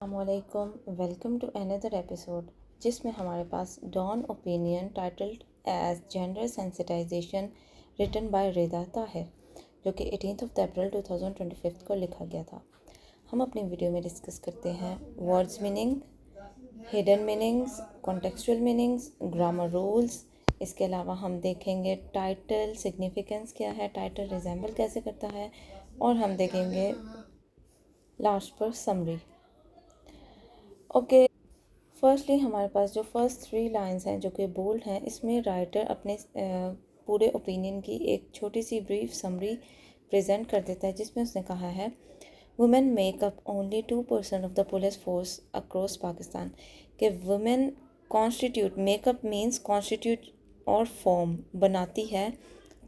अस्सलामुअलैकुम, welcome to another episode जिसमें हमारे पास Dawn opinion titled as gender sensitization written by Rida Tahir जो कि 18 अप्रैल 2025 को लिखा गया था। हम अपनी वीडियो में डिस्कस करते हैं words meaning, hidden meanings, contextual meanings, grammar rules. इसके अलावा हम देखेंगे टाइटल सिग्निफिकेंस क्या है, टाइटल रिजेंबल कैसे करता है, और हम देखेंगे लास्ट पर समरी। ओके, फर्स्टली हमारे पास जो फर्स्ट 3 लाइंस हैं जो कि बोल्ड हैं, इसमें राइटर अपने पूरे ओपिनियन की एक छोटी सी ब्रीफ समरी प्रेजेंट कर देता है, जिसमें उसने कहा है women make up only 2% of the police force across Pakistan. कि women constitute, makeup means constitute और फॉर्म बनाती है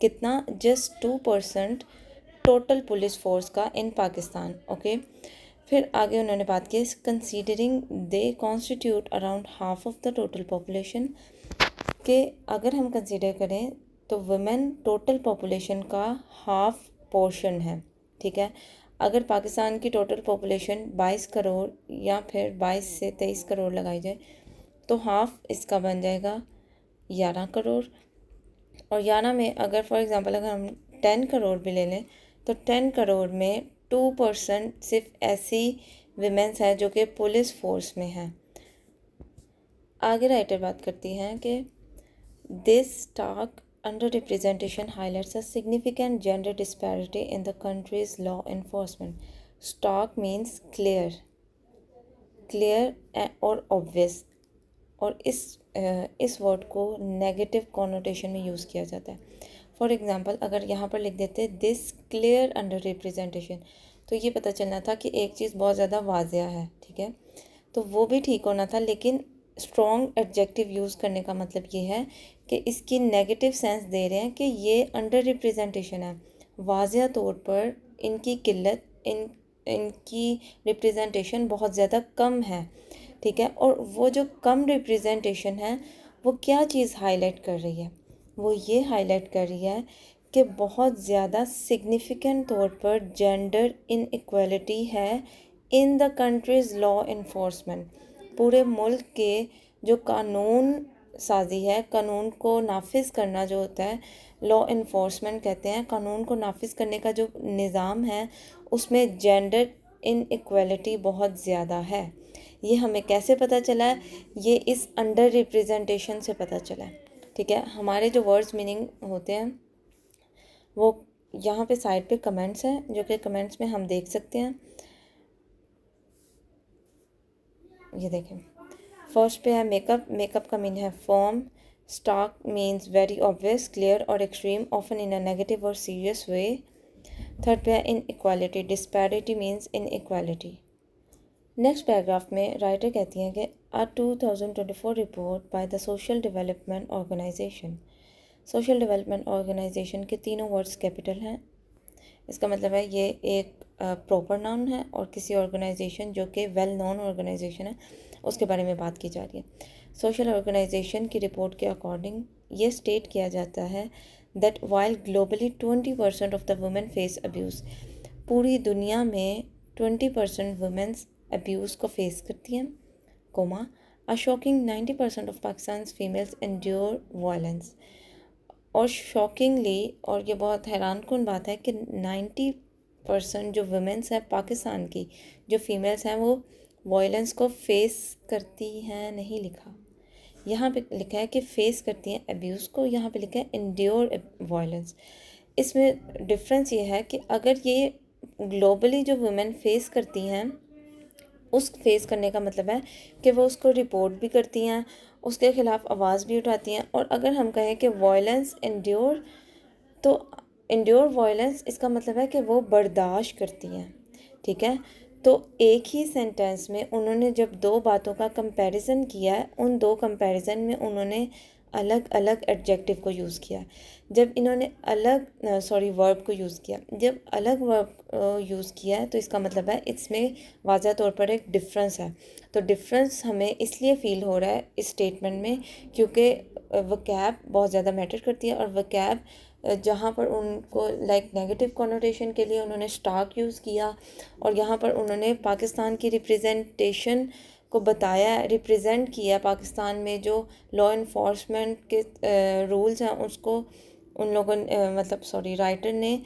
कितना, जस्ट 2% टोटल पुलिस फोर्स का इन पाकिस्तान। ओके, फिर आगे उन्होंने बात की considering they constitute around half of the total population. के अगर हम कंसीडर करें तो वुमेन टोटल पॉपुलेशन का हाफ पोर्शन है। ठीक है, अगर पाकिस्तान की टोटल पॉपुलेशन 22 करोड़ या फिर 22 से 23 करोड़ लगाई जाए तो हाफ इसका बन जाएगा 11 करोड़। और 11 में अगर फॉर एग्ज़ाम्पल अगर हम 10 करोड़ भी ले लें तो 10 करोड़ में 2% सिर्फ ऐसी विमेंस है जो कि पुलिस फोर्स में है। आगे राइटर बात करती हैं कि this stark under representation highlights a significant gender disparity in the country's law enforcement. Stark means clear, clear और ऑब्वियस, और इस वर्ड को नेगेटिव कॉनोटेशन में यूज़ किया जाता है। फॉर एग्ज़ाम्पल अगर यहाँ पर लिख देते दिस क्लियर अंडर रिप्रेजेंटेशन, तो ये पता चलना था कि एक चीज़ बहुत ज़्यादा वाजिया है। ठीक है, तो वो भी ठीक होना था, लेकिन स्ट्रॉन्ग एडजेक्टिव यूज़ करने का मतलब ये है कि इसकी नेगेटिव सेंस दे रहे हैं कि ये अंडर रिप्रेजेंटेशन है, वाजिया तौर पर इनकी किल्लत, इनकी रिप्रेजेंटेशन बहुत ज़्यादा कम है। ठीक है, और वो जो कम रिप्रेजेंटेशन है वो क्या चीज़ हाईलाइट कर रही है, वो ये हाईलाइट कर रही है कि बहुत ज़्यादा सिग्निफिकेंट तौर पर जेंडर इनइक्वालिटी है in the countries law enforcement. पूरे मुल्क के जो कानून साजी है, कानून को नाफिज करना जो होता है, लॉ इन्फोर्समेंट कहते हैं, कानून को नाफिज करने का जो निज़ाम है उसमें जेंडर इनइक्वालिटी बहुत ज़्यादा है। ये हमें कैसे पता चला है? ये इस अंडर रिप्रेजेंटेशन से पता चला है। ठीक है, हमारे जो वर्ड्स मीनिंग होते हैं वो यहाँ पे साइड पे कमेंट्स हैं, जो कि कमेंट्स में हम देख सकते हैं। ये देखें, फर्स्ट पे है मेकअप, मेकअप का मीन है form. Stark means very obvious, clear और extreme, often in a negative और सीरियस वे। थर्ड पे है inequality, disparity means inequality. Next paragraph में राइटर कहती हैं कि a 2024 report by the social development organization. Social development organization के तीनों वर्ड्स कैपिटल हैं। इसका मतलब है ये एक प्रॉपर नाउन है और किसी ऑर्गेनाइजेशन जो कि वेल नोन ऑर्गेनाइजेशन है उसके बारे में बात की जा रही है। सोशल ऑर्गेनाइजेशन की रिपोर्ट के अकॉर्डिंग ये स्टेट किया जाता है that while globally 20% of the women face abuse. पूरी दुनिया में 20% वुमेन्स अब्यूज़ को फेस करती हैं, comma a shocking 90% of Pakistan females endure violence. और शॉकिंगली, और ये बहुत हैरानकुन बात है कि 90% जो वुमेन्स हैं पाकिस्तान की, जो फीमेल्स हैं, वो वायलेंस को फेस करती हैं, नहीं लिखा। यहाँ पे लिखा है कि फेस करती हैं अब्यूज़ को, यहाँ पे लिखा है एंड्योर वायलेंस। इसमें डिफरेंस ये है कि अगर ये ग्लोबली जो वुमेन फेस करती हैं, उस फेस करने का मतलब है कि वो उसको रिपोर्ट भी करती हैं, उसके ख़िलाफ़ आवाज़ भी उठाती हैं। और अगर हम कहें कि वायलेंस एंड्योर, तो एंड्योर वायलेंस इसका मतलब है कि वो बर्दाश्त करती हैं। ठीक है, तो एक ही सेंटेंस में उन्होंने जब दो बातों का कंपैरिजन किया है, उन दो कंपैरिजन में उन्होंने अलग अलग एडजेक्टिव को यूज़ किया। जब इन्होंने वर्ब को यूज़ किया, जब अलग वर्ब यूज़ किया है तो इसका मतलब है इसमें वाज़ह तौर पर एक डिफरेंस है। तो डिफरेंस हमें इसलिए फ़ील हो रहा है इस स्टेटमेंट में क्योंकि वकैब बहुत ज़्यादा मैटर करती है, और वकैब जहाँ पर उनको लाइक नेगेटिव कॉनोटेशन के लिए उन्होंने स्टार्क यूज़ किया, और यहाँ पर उन्होंने पाकिस्तान की रिप्रेजेंटेशन को बताया, रिप्रेजेंट किया पाकिस्तान में जो लॉ इन्फोर्समेंट के रूल्स हैं उसको उन लोगों मतलब सॉरी राइटर ने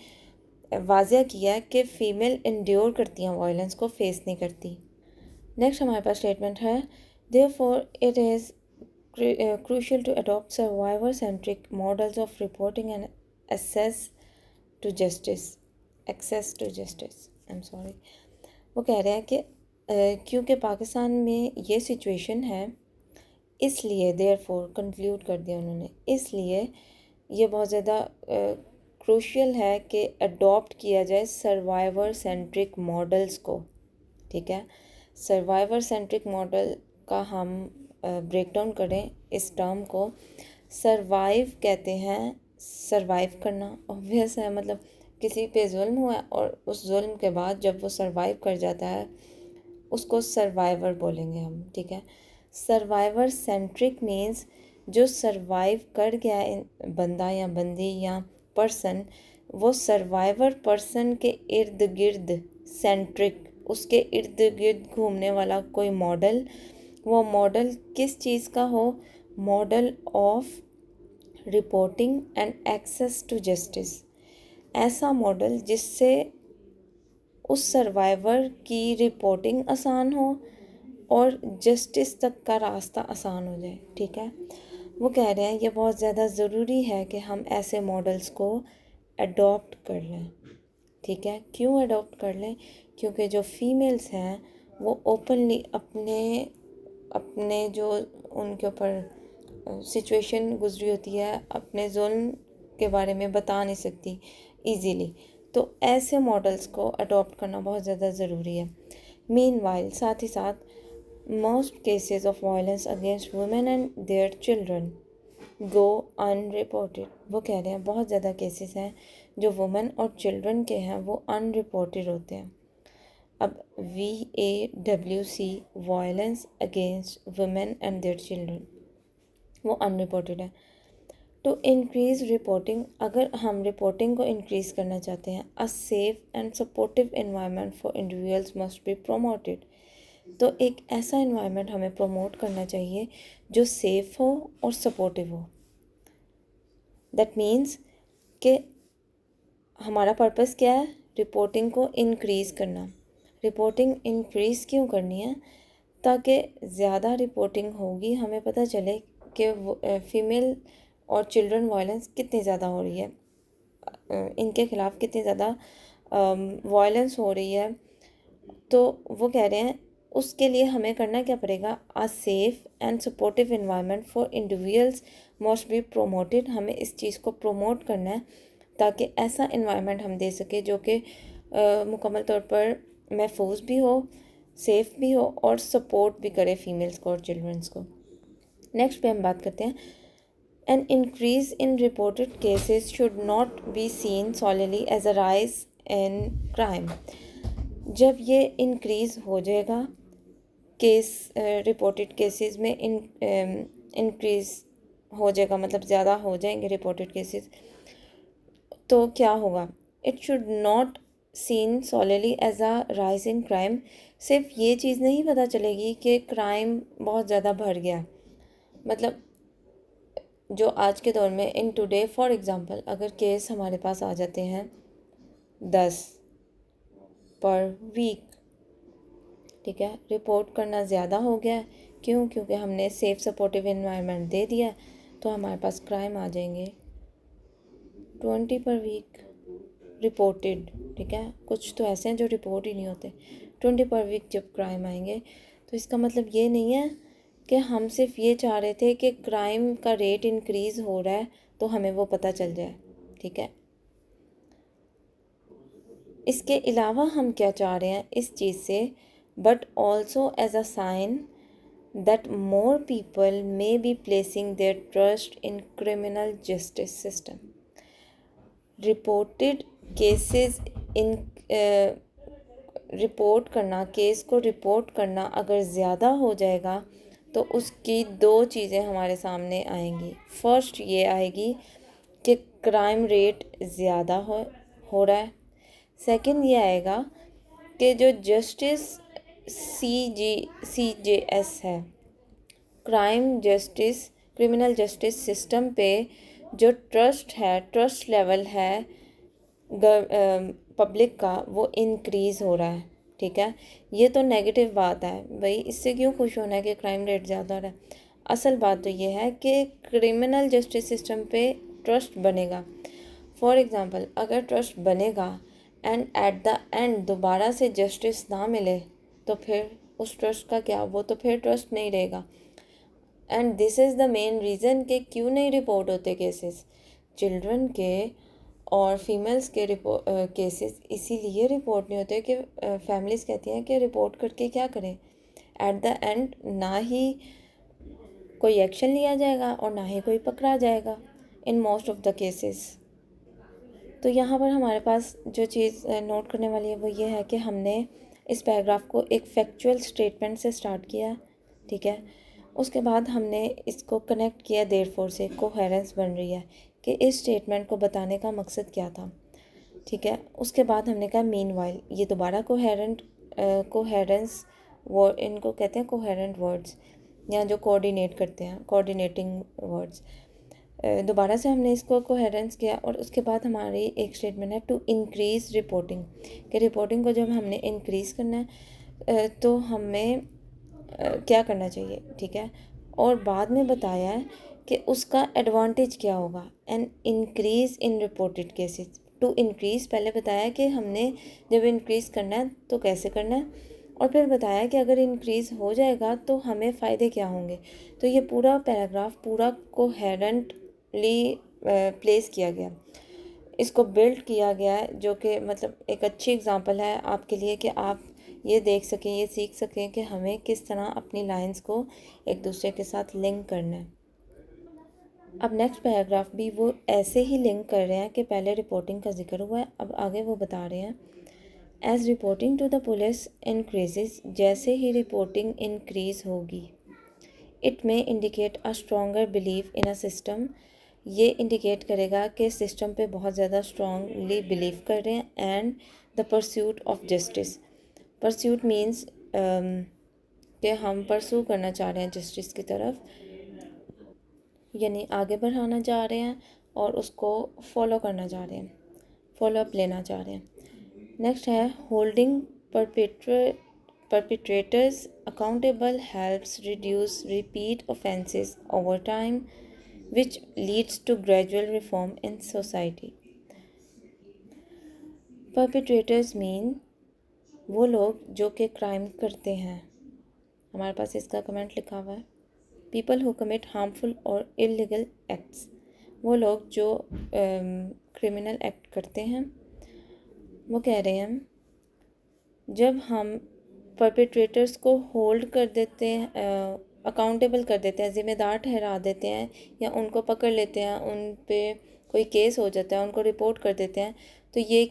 वाज़ह किया कि फ़ीमेल इंड्योर करती हैं वायलेंस को, फेस नहीं करती। नेक्स्ट हमारे पास स्टेटमेंट है, therefore it is crucial to adopt survivor-centric models of reporting and access to justice. I'm sorry. वो कह रहे हैं कि क्योंकि पाकिस्तान में ये सिचुएशन है, इसलिए therefore कंक्लूड कर दिया उन्होंने, इसलिए ये बहुत ज़्यादा क्रूशियल है कि अडॉप्ट किया जाए सर्वाइवर सेंट्रिक मॉडल्स को। ठीक है, सर्वाइवर सेंट्रिक मॉडल का हम ब्रेक डाउन करें इस टर्म को। सर्वाइव कहते हैं सर्वाइव करना, ऑब्वियस है, मतलब किसी पे जुल्म हुआ और उस जुल्म के बाद जब वो सर्वाइव कर जाता है उसको सर्वाइवर बोलेंगे हम। ठीक है, सर्वाइवर सेंट्रिक मीन्स जो सर्वाइव कर गया बंदा या बंदी या पर्सन, वो सर्वाइवर पर्सन के इर्द गिर्द सेंट्रिक, उसके इर्द गिर्द घूमने वाला कोई मॉडल, वो मॉडल किस चीज़ का हो, model of reporting and access to justice. ऐसा मॉडल जिससे उस सर्वाइवर की रिपोर्टिंग आसान हो और जस्टिस तक का रास्ता आसान हो जाए। ठीक है, वो कह रहे हैं ये बहुत ज़्यादा ज़रूरी है कि हम ऐसे मॉडल्स को अडॉप्ट कर लें। ठीक है, क्यों अडॉप्ट कर लें? क्योंकि जो फीमेल्स हैं वो ओपनली अपने जो उनके ऊपर सिचुएशन गुजरी होती है, अपने जुल्म के बारे में बता नहीं सकती इजीली, तो ऐसे मॉडल्स को अडॉप्ट करना बहुत ज़्यादा ज़रूरी है। मीनवाइल साथ ही साथ most cases of violence against women and their children go unreported. वो कह रहे हैं बहुत ज़्यादा केसेस हैं जो वुमेन और चिल्ड्रन के हैं वो अनरिपोर्टेड होते हैं। अब VAWC violence against women and their children वो अनरिपोर्टेड है। टू इंक्रीज़ रिपोर्टिंग, अगर हम रिपोर्टिंग को इंक्रीज़ करना चाहते हैं, a safe and supportive environment for individuals must be promoted. तो एक ऐसा एनवायरनमेंट हमें प्रमोट करना चाहिए जो सेफ़ हो और सपोर्टिव हो। दैट मीन्स कि हमारा पर्पस क्या है, रिपोर्टिंग को इंक्रीज़ करना। रिपोर्टिंग इंक्रीज़ क्यों करनी है? ताकि ज़्यादा रिपोर्टिंग होगी, हमें पता चले कि फ़ीमेल और चिल्ड्रन वायलेंस कितनी ज़्यादा हो रही है, इनके ख़िलाफ़ कितनी ज़्यादा वायलेंस हो रही है। तो वो कह रहे हैं उसके लिए हमें करना क्या पड़ेगा, a safe and supportive environment for individuals must be promoted. हमें इस चीज़ को प्रोमोट करना है ताकि ऐसा एनवायरनमेंट हम दे सके जो कि मुकम्मल तौर पर महफूज भी हो, सेफ़ भी हो और सपोर्ट भी करे फीमेल्स को और चिल्ड्रंस को। नेक्स्ट पे हम बात करते हैं, an increase in reported cases should not be seen solidly as a rise in crime. जब ये इंक्रीज़ हो जाएगा केस, रिपोर्टेड केसेस में इंक्रीज़ हो जाएगा, मतलब ज़्यादा हो जाएंगे रिपोर्टेड केसेस, तो क्या होगा, it should not seen solidly as a rise in crime. सिर्फ ये चीज़ नहीं पता चलेगी कि क्राइम बहुत ज़्यादा बढ़ गया, मतलब जो आज के दौर में इन टुडे फॉर एग्ज़ाम्पल अगर केस हमारे पास आ जाते हैं 10 पर वीक, ठीक है, रिपोर्ट करना ज़्यादा हो गया है। क्यों? क्योंकि हमने सेफ़ सपोर्टिव एनवायरनमेंट दे दिया है, तो हमारे पास क्राइम आ जाएंगे 20 पर वीक रिपोर्टेड। ठीक है, कुछ तो ऐसे हैं जो रिपोर्ट ही नहीं होते। 20 पर वीक जब क्राइम आएंगे तो इसका मतलब ये नहीं है कि हम सिर्फ ये चाह रहे थे कि क्राइम का रेट इंक्रीज़ हो रहा है तो हमें वो पता चल जाए। ठीक है, इसके अलावा हम क्या चाह रहे हैं इस चीज़ से, but also as a sign that more people may be placing their trust in criminal justice system. Reported cases इन रिपोर्ट करना, केस को रिपोर्ट करना अगर ज़्यादा हो जाएगा तो उसकी दो चीज़ें हमारे सामने आएंगी। फर्स्ट ये आएगी कि क्राइम रेट ज़्यादा हो रहा है। सेकंड ये आएगा कि जो जस्टिस CJS है, क्रिमिनल जस्टिस सिस्टम पे जो ट्रस्ट लेवल है पब्लिक का, वो इंक्रीज़ हो रहा है। ठीक है, ये तो नेगेटिव बात है भाई, इससे क्यों खुश होना है कि क्राइम रेट ज़्यादा हो रहा है। असल बात तो ये है कि क्रिमिनल जस्टिस सिस्टम पे ट्रस्ट बनेगा। फॉर एग्ज़ाम्पल, अगर ट्रस्ट बनेगा एंड एट द एंड दोबारा से जस्टिस ना मिले, तो फिर उस ट्रस्ट का क्या, वो तो फिर ट्रस्ट नहीं रहेगा। And this is the main reason कि क्यों नहीं रिपोर्ट होते केसेस चिल्ड्रन के और फीमेल्स के केसेस इसीलिए रिपोर्ट नहीं होते कि फैमिलीज़ कहती हैं कि रिपोर्ट करके क्या करें, एट द एंड ना ही कोई एक्शन लिया जाएगा और ना ही कोई पकड़ा जाएगा in most of the cases. तो यहाँ पर हमारे पास जो चीज़ नोट करने वाली है वो ये है कि हमने इस पैराग्राफ को एक फैक्चुअल स्टेटमेंट से स्टार्ट किया, ठीक है। उसके बाद हमने इसको कनेक्ट किया देयरफॉर से, कोहेरेंस बन रही है कि इस स्टेटमेंट को बताने का मकसद क्या था, ठीक है। उसके बाद हमने कहा मीनवाइल, ये दोबारा कोहेरेंस वो इनको कहते हैं कोहेरेंट वर्ड्स, या जो कोऑर्डिनेट करते हैं, कोऑर्डिनेटिंग वर्ड्स। दोबारा से हमने इसको कोहेरेंस किया और उसके बाद हमारी एक स्टेटमेंट है टू इंक्रीज़ रिपोर्टिंग, कि रिपोर्टिंग को जब हमने इंक्रीज़ करना है तो हमें क्या करना चाहिए, ठीक है। और बाद में बताया है कि उसका एडवांटेज क्या होगा, an increase in reported cases. To increase पहले बताया कि हमने जब इंक्रीज़ करना है तो कैसे करना है, और फिर बताया कि अगर इंक्रीज़ हो जाएगा तो हमें फ़ायदे क्या होंगे। तो ये पूरा पैराग्राफ पूरा कोहेरेंटली प्लेस किया गया, इसको बिल्ड किया गया है, जो कि मतलब एक अच्छी एग्जांपल है आपके लिए कि आप ये देख सकें, ये सीख सकें कि हमें किस तरह अपनी लाइंस को एक दूसरे के साथ लिंक करना है। अब नेक्स्ट पैराग्राफ भी वो ऐसे ही लिंक कर रहे हैं कि पहले रिपोर्टिंग का जिक्र हुआ है, अब आगे वो बता रहे हैं as reporting to the police increases, जैसे ही रिपोर्टिंग इंक्रीज़ होगी, it may indicate a stronger believe in a system, ये इंडिकेट करेगा कि सिस्टम पे बहुत ज़्यादा स्ट्रॉन्गली बिलीव कर रहे हैं। And the pursuit of justice, pursuit means कि हम परसू करना चाह रहे हैं जस्टिस की तरफ, यानी आगे बढ़ाना चाह रहे हैं और उसको फॉलो करना चाह रहे हैं, फॉलो अप लेना चाह रहे हैं। नेक्स्ट है holding perpetrators accountable helps reduce repeat offenses over time, which leads to gradual reform in society. Perpetrators mean वो लोग जो कि क्राइम करते हैं, हमारे पास इसका कमेंट लिखा हुआ है, पीपल हु कमिट हार्मफुल और इलीगल एक्ट्स, वो लोग जो क्रिमिनल एक्ट करते हैं। वो कह रहे हैं जब हम परपेट्रेटर्स को होल्ड कर देते हैं, अकाउंटेबल कर देते हैं, ज़िम्मेदार ठहरा देते हैं, या उनको पकड़ लेते हैं, उन पे कोई केस हो जाता है, उनको रिपोर्ट कर देते हैं, तो ये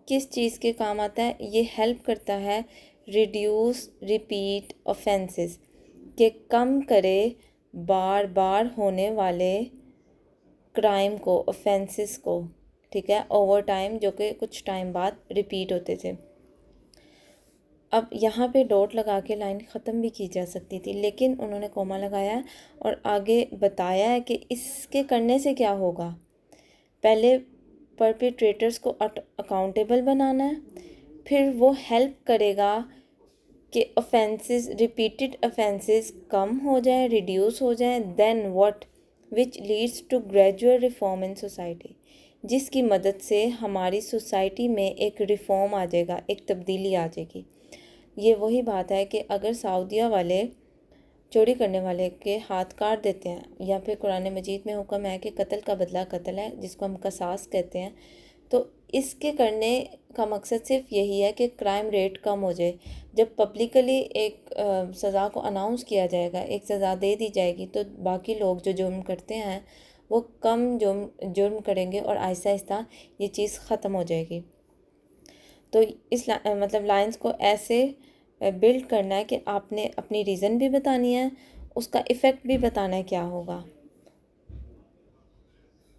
किस चीज़ के काम आता है, ये हेल्प करता है रिड्यूस रिपीट ऑफेंसेस, के कम करे बार बार होने वाले क्राइम को, ऑफेंसेस को, ठीक है, ओवर टाइम, जो कि कुछ टाइम बाद रिपीट होते थे। अब यहाँ पे डॉट लगा के लाइन ख़त्म भी की जा सकती थी, लेकिन उन्होंने कोमा लगाया और आगे बताया है कि इसके करने से क्या होगा। पहले परपेट्रेटर्स को अकाउंटेबल बनाना है, फिर वो हेल्प करेगा कि ऑफेंसेस, रिपीटेड ऑफेंसेस कम हो जाए, रिड्यूस हो जाए। Then what, which leads to gradual reform in society, जिसकी मदद से हमारी सोसाइटी में एक रिफॉर्म आ जाएगा, एक तब्दीली आ जाएगी। ये वही बात है कि अगर सऊदीया वाले चोरी करने वाले के हाथ काट देते हैं, या फिर कुरान मजीद में हुक्म है कि कत्ल का बदला कत्ल है, जिसको हम कसास कहते हैं, तो इसके करने का मकसद सिर्फ यही है कि क्राइम रेट कम हो जाए। जब पब्लिकली एक सज़ा को अनाउंस किया जाएगा, एक सज़ा दे दी जाएगी, तो बाकी लोग जो जुर्म करते हैं वो कम जुर्म करेंगे और आहिस्ता आहिस्ता ये चीज़ ख़त्म हो जाएगी। तो इस मतलब लाइंस को ऐसे बिल्ड करना है कि आपने अपनी रीज़न भी बतानी है, उसका इफ़ेक्ट भी बताना है क्या होगा।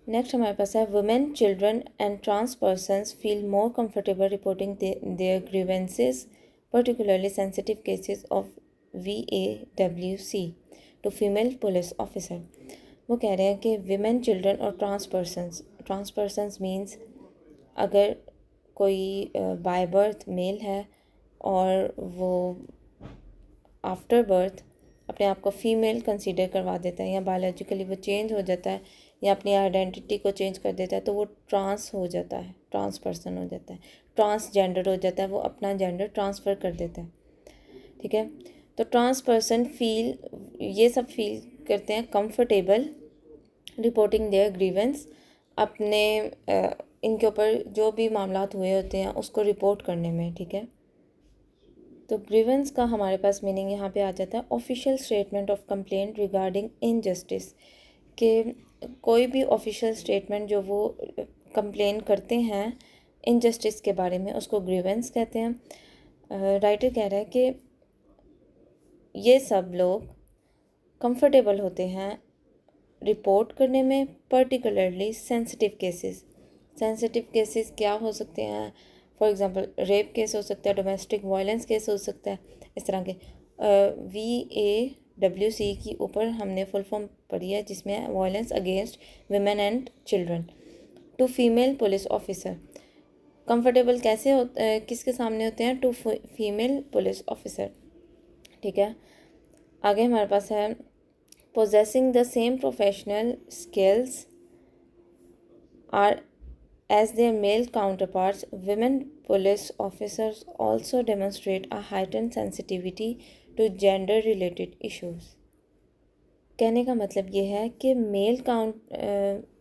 नेक्स्ट हमारे पास है women children and trans persons feel more comfortable reporting their grievances particularly sensitive cases of VAWC to female police officer। वो कह रहे हैं कि विमेन चिल्ड्रन और ट्रांस पर्सनस मीन्स अगर कोई बाय बर्थ मेल है और वो आफ्टर बर्थ अपने आप को फीमेल कंसीडर करवा देता है या बायोलॉजिकली वो चेंज हो जाता है या अपनी आइडेंटिटी को चेंज कर देता है तो वो ट्रांस हो जाता है, ट्रांस पर्सन हो जाता है, ट्रांसजेंडर हो जाता है, वो अपना जेंडर ट्रांसफ़र कर देता है। ठीक है, तो ट्रांस पर्सन ये सब फील करते हैं कंफर्टेबल रिपोर्टिंग देयर ग्रीवेंस, अपने इनके ऊपर जो भी मामलात हुए होते हैं उसको रिपोर्ट करने में। ठीक है, तो ग्रीवेंस का हमारे पास मीनिंग यहाँ पे आ जाता है official statement of complaint regarding injustice, के कोई भी ऑफिशियल स्टेटमेंट जो वो कंप्लेन करते हैं इनजस्टिस के बारे में उसको ग्रीवेंस कहते हैं। राइटर कह रहा है कि ये सब लोग कंफर्टेबल होते हैं रिपोर्ट करने में, पर्टिकुलरली सेंसिटिव केसेस क्या हो सकते हैं, फॉर एग्ज़ाम्पल रेप केस हो सकता है, डोमेस्टिक वायलेंस केस हो सकता है, इस तरह के। VAWC की ऊपर हमने फुल फॉर्म पढ़ी है जिसमें violence against women and children to female police officer. Comfortable किसके सामने होते हैं? To female police officer. ठीक है, आगे हमारे पास है possessing the same professional skills are as their male counterparts, women police officers also demonstrate a heightened sensitivity to gender related issues। कहने का मतलब ये है कि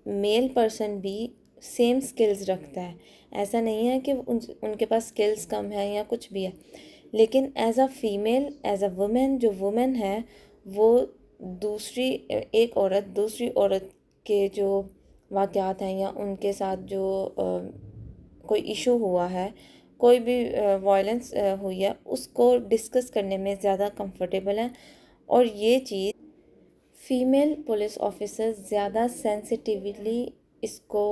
मेल पर्सन भी सेम स्किल्स रखता है। ऐसा नहीं है कि उनके पास स्किल्स कम है या कुछ भी है, लेकिन as a female, as a women, जो वुमेन है वो एक औरत दूसरी औरत के जो वाक़यात हैं या उनके साथ जो कोई इशू हुआ है, कोई भी वायलेंस हुई है, उसको डिस्कस करने में ज़्यादा कंफर्टेबल है। और ये चीज़ फीमेल पुलिस ऑफिसर ज़्यादा सेंसिटिवली इसको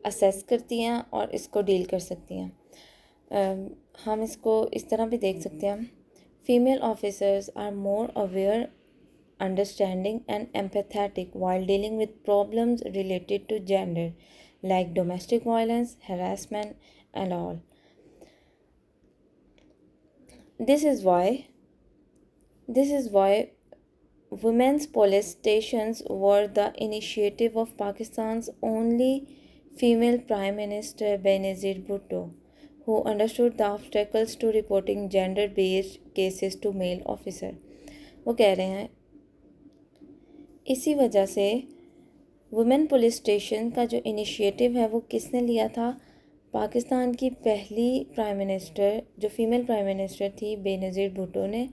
असेस करती हैं और इसको डील कर सकती हैं। हम इसको इस तरह भी देख सकते हैं, female officers are more aware, understanding and empathetic while dealing with problems related to gender like domestic violence, harassment and all. This is why women's police stations were the initiative of Pakistan's only female Prime Minister Benazir Bhutto, who understood the obstacles to reporting gender-based cases to male officer। वो कह रहे हैं इसी वजह से women police station का जो initiative है वो किसने लिया था? पाकिस्तान की पहली प्राइम मिनिस्टर, जो फीमेल प्राइम मिनिस्टर थी, बेनज़ीर भुट्टो ने,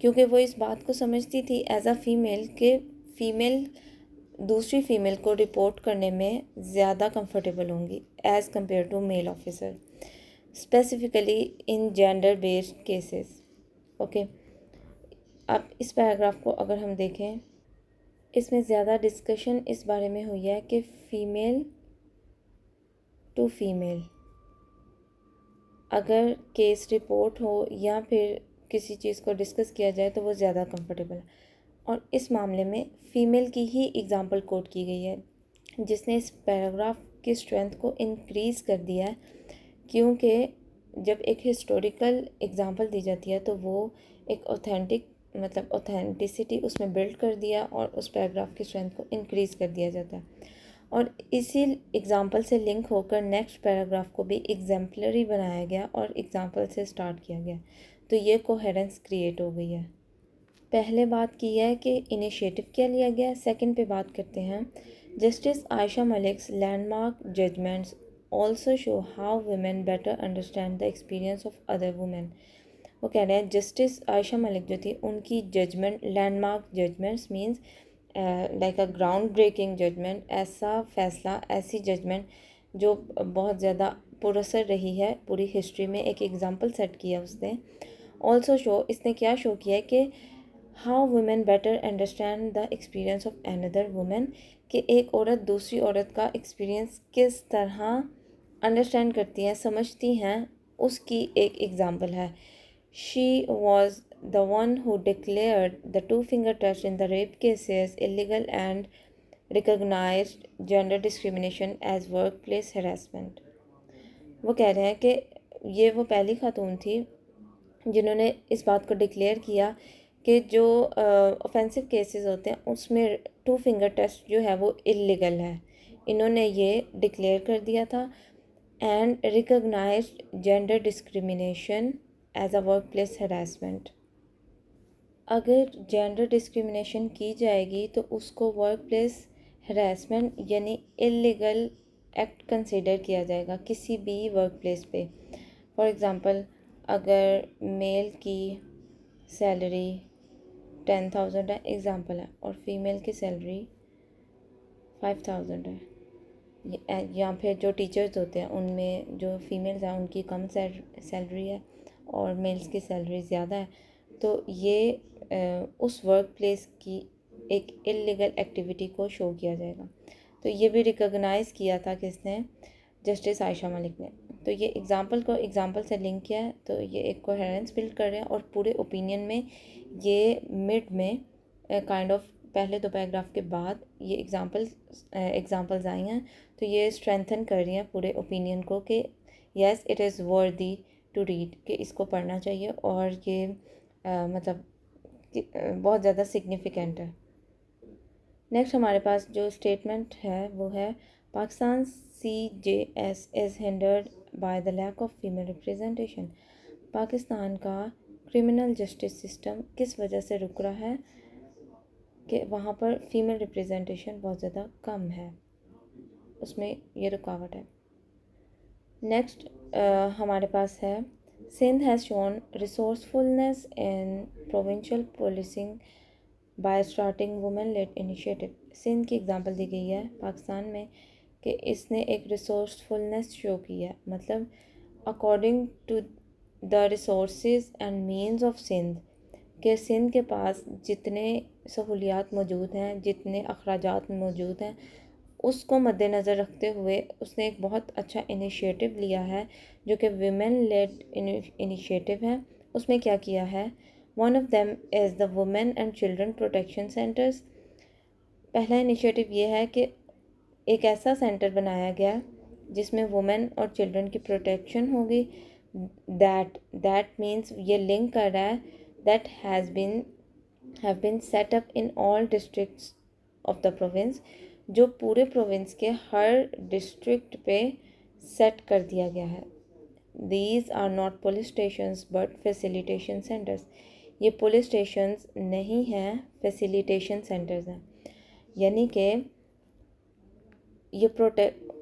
क्योंकि वो इस बात को समझती थी एज अ फीमेल के फीमेल दूसरी फीमेल को रिपोर्ट करने में ज़्यादा कंफर्टेबल होंगी as compared to male officer, specifically in gender based cases. Okay, अब इस पैराग्राफ को अगर हम देखें, इसमें ज़्यादा डिस्कशन इस बारे में हुई है कि फ़ीमेल टू फीमेल अगर केस रिपोर्ट हो या फिर किसी चीज़ को डिस्कस किया जाए तो वो ज़्यादा कंफर्टेबल है। और इस मामले में फ़ीमेल की ही एग्ज़ाम्पल कोट की गई है, जिसने इस पैराग्राफ की स्ट्रेंथ को इंक्रीज़ कर दिया है, क्योंकि जब एक हिस्टोरिकल एग्ज़ाम्पल दी जाती है तो वो एक ऑथेंटिसिटी उसमें बिल्ड कर दिया और उस पैराग्राफ की स्ट्रेंथ को इंक्रीज़ कर दिया जाता है। और इसी एग्ज़ाम्पल से लिंक होकर नेक्स्ट पैराग्राफ को भी एग्जाम्पलरी बनाया गया और एग्ज़ाम्पल से स्टार्ट किया गया, तो ये कोहेरेंस क्रिएट हो गई है। पहले बात की है कि इनिशिएटिव क्या लिया गया, सेकंड पे बात करते हैं। Justice Ayesha Malik's landmark judgments also show how women better understand the experience of other women. वो कह रहे हैं जस्टिस आयशा मलिक जो थी उनकी judgement, landmark judgements means like a ground breaking judgement, ऐसा फैसला, ऐसी जजमेंट जो बहुत ज़्यादा पुरअसर रही है पूरी हिस्ट्री में। एक एग्ज़ाम्पल सेट किया उसने। ऑल्सो शो, इसने क्या शो किया है कि how women better understand the experience of another women, कि एक औरत दूसरी औरत का एक्सपीरियंस किस तरह अंडरस्टैंड करती हैं, समझती हैं, उसकी एक एग्जांपल है. She was the one who declared the two finger test in the rape cases illegal and recognised gender discrimination as work place harassment. वो कह रहे हैं कि ये वो पहली खातून थी जिन्होंने इस बात को डिक्लेयर किया कि जो ऑफेंसिव केसेस होते हैं उसमें टू फिंगर टेस्ट जो है वो इलीगल है. इन्होंने ये डिक्लेयर कर दिया था. And recognised gender discrimination as a work place harassment. अगर जेंडर डिस्क्रिमिनेशन की जाएगी तो उसको वर्क प्लेस हरासमेंट यानी इलीगल एक्ट कंसिडर किया जाएगा किसी भी वर्क प्लेस पे. फॉर एग्ज़ाम्पल, अगर मेल की सैलरी 10,000 है, एग्ज़ाम्पल है, और फीमेल की सैलरी 5,000 है, या फिर जो टीचर्स होते हैं उनमें जो फीमेल्स हैं उनकी कम सैलरी है और मेल्स की सैलरी ज़्यादा है, तो ये उस वर्क प्लेस की एक इलीगल एक्टिविटी को शो किया जाएगा. तो ये भी रिकॉग्नाइज़ किया था किसने, जस्टिस आयशा मलिक ने. तो ये एग्ज़ाम्पल को एग्ज़ाम्पल से लिंक किया है, तो ये एक कोहेरेंस बिल्ड कर रहे हैं. और पूरे ओपिनियन में ये मिड में काइंड ऑफ पहले दो पैराग्राफ के बाद ये एग्ज़ाम्पल्स आई हैं, तो ये स्ट्रेंथन कर रही हैं पूरे ओपिनियन को कि yes it is worthy to read, कि इसको पढ़ना चाहिए और ये मतलब बहुत ज़्यादा सिग्निफिकेंट है. नेक्स्ट हमारे पास जो स्टेटमेंट है वो है Pakistan CJS is hindered by the lack of female representation. Pakistan का क्रिमिनल जस्टिस सिस्टम किस वजह से रुक रहा है, कि वहाँ पर फीमेल रिप्रेजेंटेशन बहुत ज़्यादा कम है, उसमें ये रुकावट है. नेक्स्ट हमारे पास है Sindh has shown resourcefulness in provincial policing by starting women led initiative. Sindh की एग्जांपल दी गई है पाकिस्तान में कि इसने एक रिसोर्सफुलनेस शो की है. मतलब according to the resources and means of Sindh, कि सिंध के पास जितने सहूलियात मौजूद हैं, जितने अखराजात मौजूद हैं, उसको मद्देनज़र रखते हुए उसने एक बहुत अच्छा इनिशिएटिव लिया है जो कि वुमेन लेड इनिशिएटिव है. उसमें क्या किया है, one of them is the women and children protection centres. पहला इनिशिएटिव ये है कि एक ऐसा सेंटर बनाया गया जिसमें वुमेन और चिल्ड्रन की प्रोटेक्शन होगी. दैट मीन्स ये लिंक कर रहा है that have been set up in all districts of the province, जो पूरे प्रोविंस के हर डिस्ट्रिक्ट पे सेट कर दिया गया है. These are not police stations but facilitation centres. ये पुलिस स्टेशंस नहीं हैं, फैसिलिटेशन सेंटर्स हैं. यानी कि ये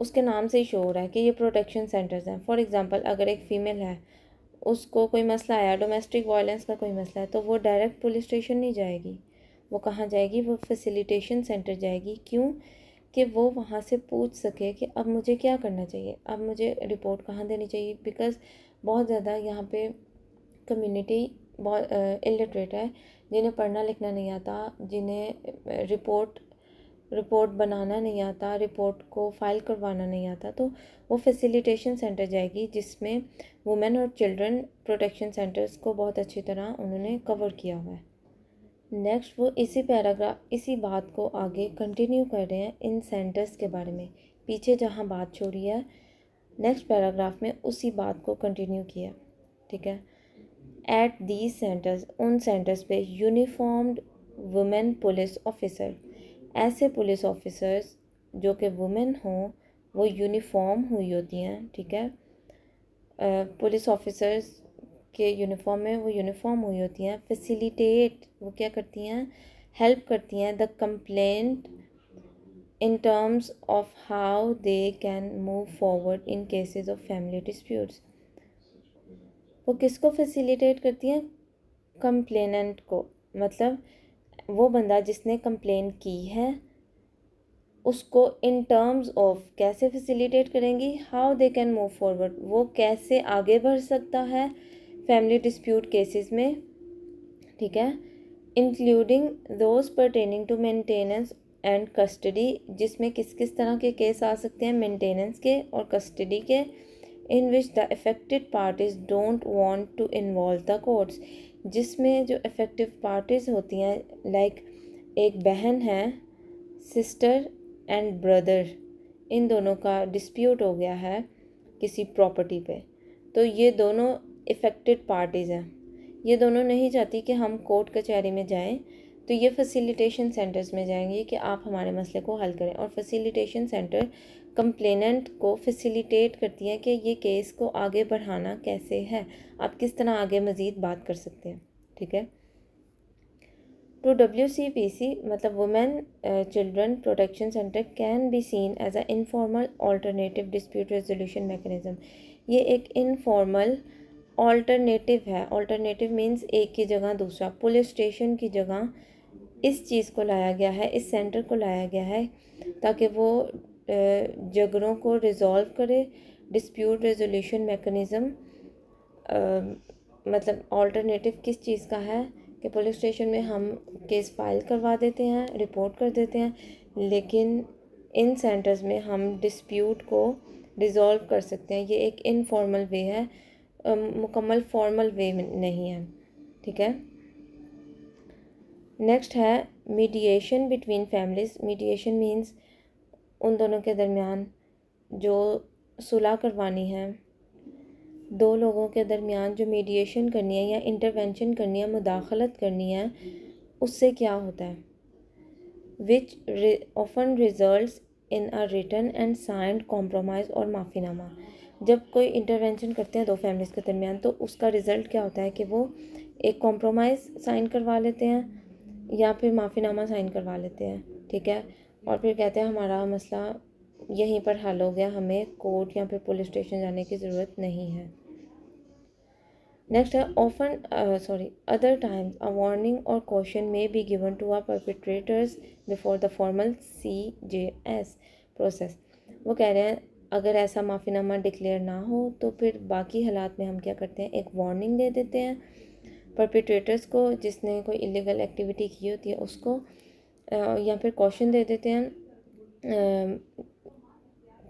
उसके नाम से ही शो हो रहा है कि ये प्रोटेक्शन सेंटर्स हैं. फॉर एग्ज़ाम्पल, अगर एक फ़ीमेल है, उसको कोई मसला आया, डोमेस्टिक वायलेंस का कोई मसला है, तो वो डायरेक्ट पुलिस स्टेशन नहीं जाएगी. वो कहाँ जाएगी, वो फैसिलिटेशन सेंटर जाएगी. क्यों, कि वो वहाँ से पूछ सके कि अब मुझे क्या करना चाहिए, अब मुझे रिपोर्ट कहाँ देनी चाहिए. बिकॉज़ बहुत ज़्यादा यहाँ पे कम्युनिटी बहुत इलिटरेट है, जिन्हें पढ़ना लिखना नहीं आता, जिन्हें रिपोर्ट बनाना नहीं आता, रिपोर्ट को फाइल करवाना नहीं आता. तो वो फैसिलिटेशन सेंटर जाएगी जिसमें वुमेन और चिल्ड्रन प्रोटेक्शन सेंटर्स को बहुत अच्छी तरह उन्होंने कवर किया हुआ है. नेक्स्ट वो इसी बात को आगे कंटिन्यू कर रहे हैं इन सेंटर्स के बारे में. पीछे जहाँ बात छोड़ी है नेक्स्ट पैराग्राफ में उसी बात को कंटिन्यू किया. ठीक है. एट दीज सेंटर्स, उन सेंटर्स पे यूनिफॉर्म्ड वुमेन पुलिस ऑफिसर, ऐसे पुलिस ऑफिसर्स जो कि वुमेन हों, वो यूनिफॉर्म हुई होती हैं. ठीक है. पुलिस ऑफिसर्स के यूनिफॉर्म में वो यूनिफॉर्म हुई होती हैं. फैसिलिटेट, वो क्या करती हैं, हेल्प करती हैं the complaint in terms of how they can move forward in cases of family disputes. वो किसको फैसिलिटेट करती हैं, कंप्लेनेंट को. मतलब वो बंदा जिसने कंप्लेन की है उसको इन टर्म्स ऑफ कैसे फैसिलिटेट करेंगी, how they can move forward, वो कैसे आगे बढ़ सकता है फैमिली डिस्प्यूट केसेस में. ठीक है. Including those pertaining to maintenance and custody, जिसमें किस किस तरह के केस आ सकते हैं, मेंटेनेंस के और कस्टडी के, in which the affected parties don't want to involve the courts, जिसमें जो अफेक्टिव पार्टीज होती हैं लाइक एक बहन है, सिस्टर एंड ब्रदर, इन दोनों का डिस्प्यूट हो गया है किसी प्रॉपर्टी पे, तो ये दोनों इफ़ेक्टेड पार्टीज़ हैं, ये दोनों नहीं चाहती कि हम कोर्ट कचहरी में जाएं, तो ये फैसिलिटेशन सेंटर्स में जाएंगे कि आप हमारे मसले को हल करें। और फैसिलिटेशन सेंटर कंप्लेनेंट को फैसिलिटेट करती हैं कि ये केस को आगे बढ़ाना कैसे है, आप किस तरह आगे मज़ीद बात कर सकते हैं। ठीक है। तो WCPC मतलब women children protection centre can be seen as a informal alternative dispute resolution mechanism. ये एक इनफॉर्मल ऑल्टरनेटिव है। ऑल्टरनेटिव मीन्स एक की जगह दूसरा, पुलिस स्टेशन की जगह इस चीज़ को लाया गया है, इस सेंटर को लाया गया है ताकि वो झगड़ों को रिज़ॉल्व करे। डिस्प्यूट रेजोल्यूशन मैकेनिज़्म मतलब ऑल्टरनेटिव किस चीज़ का है कि पुलिस स्टेशन में हम केस फाइल करवा देते हैं, रिपोर्ट कर देते हैं, लेकिन इन सेंटर्स में हम डिस्प्यूट को रिज़ॉल्व कर सकते हैं। ये एक इनफॉर्मल वे है, मुकम्मल फॉर्मल वे नहीं है। ठीक है। नेक्स्ट है mediation between families. Mediation means उन दोनों के दरमियान जो सुलह करवानी है, दो लोगों के दरमियान जो मीडिएशन करनी है या इंटरवेंशन करनी है, मुदाखलत करनी है, उससे क्या होता है, which often results in a written and signed compromise और माफ़ीनामा। जब कोई इंटरवेंशन करते हैं दो फैमिलीज़ के दरमियान, तो उसका रिज़ल्ट क्या होता है कि वो एक कॉम्प्रोमाइज़ साइन करवा लेते हैं या फिर माफ़ीनामा साइन करवा लेते हैं। ठीक है। और फिर कहते हैं हमारा मसला यहीं पर हल हो गया, हमें कोर्ट या फिर पुलिस स्टेशन जाने की ज़रूरत नहीं है। नेक्स्ट है अदर टाइम्स अ वार्निंग और caution may be given to our perpetrators before the formal CJS process. वो कह रहे हैं अगर ऐसा माफ़ीनामा डिक्लेयर ना हो तो फिर बाकी हालात में हम क्या करते हैं, एक वार्निंग दे देते हैं परपिट्रेटर्स को, जिसने कोई इलीगल एक्टिविटी की होती है उसको, या फिर कॉशन दे देते हैं।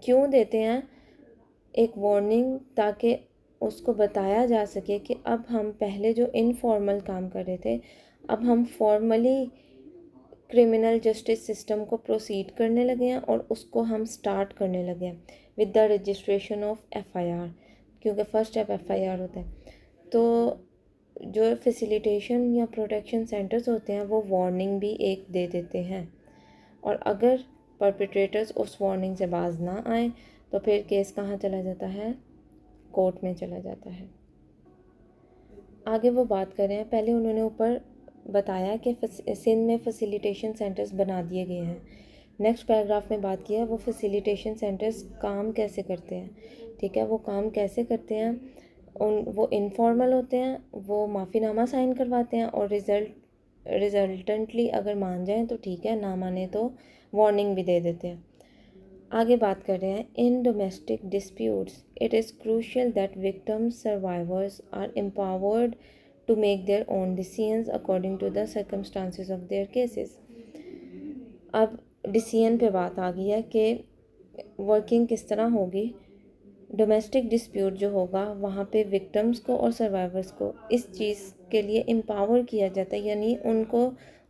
क्यों देते हैं एक वार्निंग, ताकि उसको बताया जा सके कि अब हम पहले जो इनफॉर्मल काम कर रहे थे, अब हम फॉर्मली क्रिमिनल जस्टिस सिस्टम को प्रोसीड करने लगे हैं और उसको हम स्टार्ट करने लगे हैं with the registration of FIR, क्योंकि फर्स्ट स्टेप FIR होता है। तो जो फैसिलिटेशन या प्रोटेक्शन सेंटर्स होते हैं वो वार्निंग भी एक दे देते हैं, और अगर परपिट्रेटर्स उस वार्निंग से बाज ना आए तो फिर केस कहाँ चला जाता है, कोर्ट में चला जाता है। आगे वो बात कर रहे हैं, पहले उन्होंने ऊपर बताया कि सिंध में फैसिलिटेशन सेंटर्स बना दिए गए हैं। नेक्स्ट पैराग्राफ में बात किया वो फैसिलिटेशन सेंटर्स काम कैसे करते हैं। ठीक है। वो काम कैसे करते हैं, वो इनफॉर्मल होते हैं, वो माफ़ीनामा साइन करवाते हैं और रिजल्टेंटली अगर मान जाएं तो ठीक है, ना माने तो वार्निंग भी दे देते हैं। आगे बात कर रहे हैं in domestic disputes it is crucial that victims survivors are empowered to make their own decisions according to the circumstances of their cases. अब डिसीजन पे बात आ गई है कि वर्किंग किस तरह होगी। डोमेस्टिक डिस्प्यूट जो होगा वहाँ पे विक्टिम्स को और सर्वाइवर्स को इस चीज़ के लिए एम्पावर किया जाता है, यानी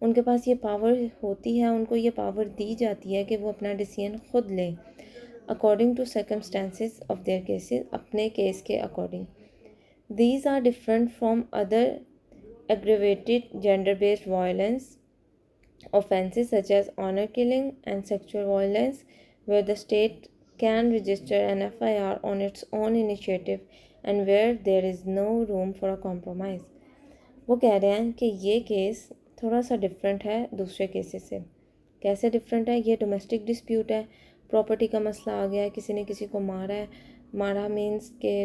उनके पास ये पावर होती है, उनको ये पावर दी जाती है कि वो अपना डिसीजन खुद लें according to circumstances of their cases, अपने केस के according. These are different from other aggravated gender based violence offenses such as honor killing and sexual violence, where the state can register an FIR on its own initiative and where there is no room for a compromise। वो कह रहे हैं कि ये case थोड़ा सा different है दूसरे केसेस से। कैसे डिफरेंट है, ये डोमेस्टिक डिस्प्यूट है, प्रॉपर्टी का मसला आ गया है, किसी ने किसी को मारा है, मारा मीन्स के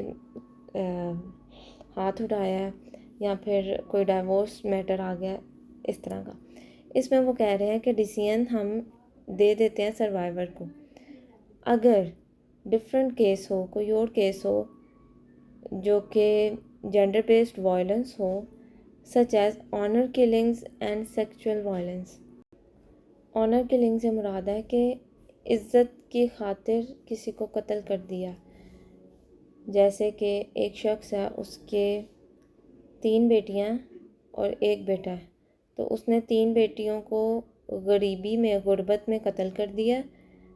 हाथ उठाया है, या फिर कोई डाइवोर्स मैटर आ गया, इस तरह का। इसमें वो कह रहे हैं कि डिसीजन हम दे देते हैं सर्वाइवर को। अगर डिफरेंट केस हो, कोई और केस हो जो कि जेंडर बेस्ड वायलेंस हो, such as honour killings and sexual violence. Honour killing से मुराद है कि इज़्ज़त की खातिर किसी को कत्ल कर दिया। जैसे कि एक शख्स है, उसके 3 बेटियां और 1 बेटा है, तो उसने 3 बेटियों को गरीबी में, गुर्बत में कत्ल कर दिया।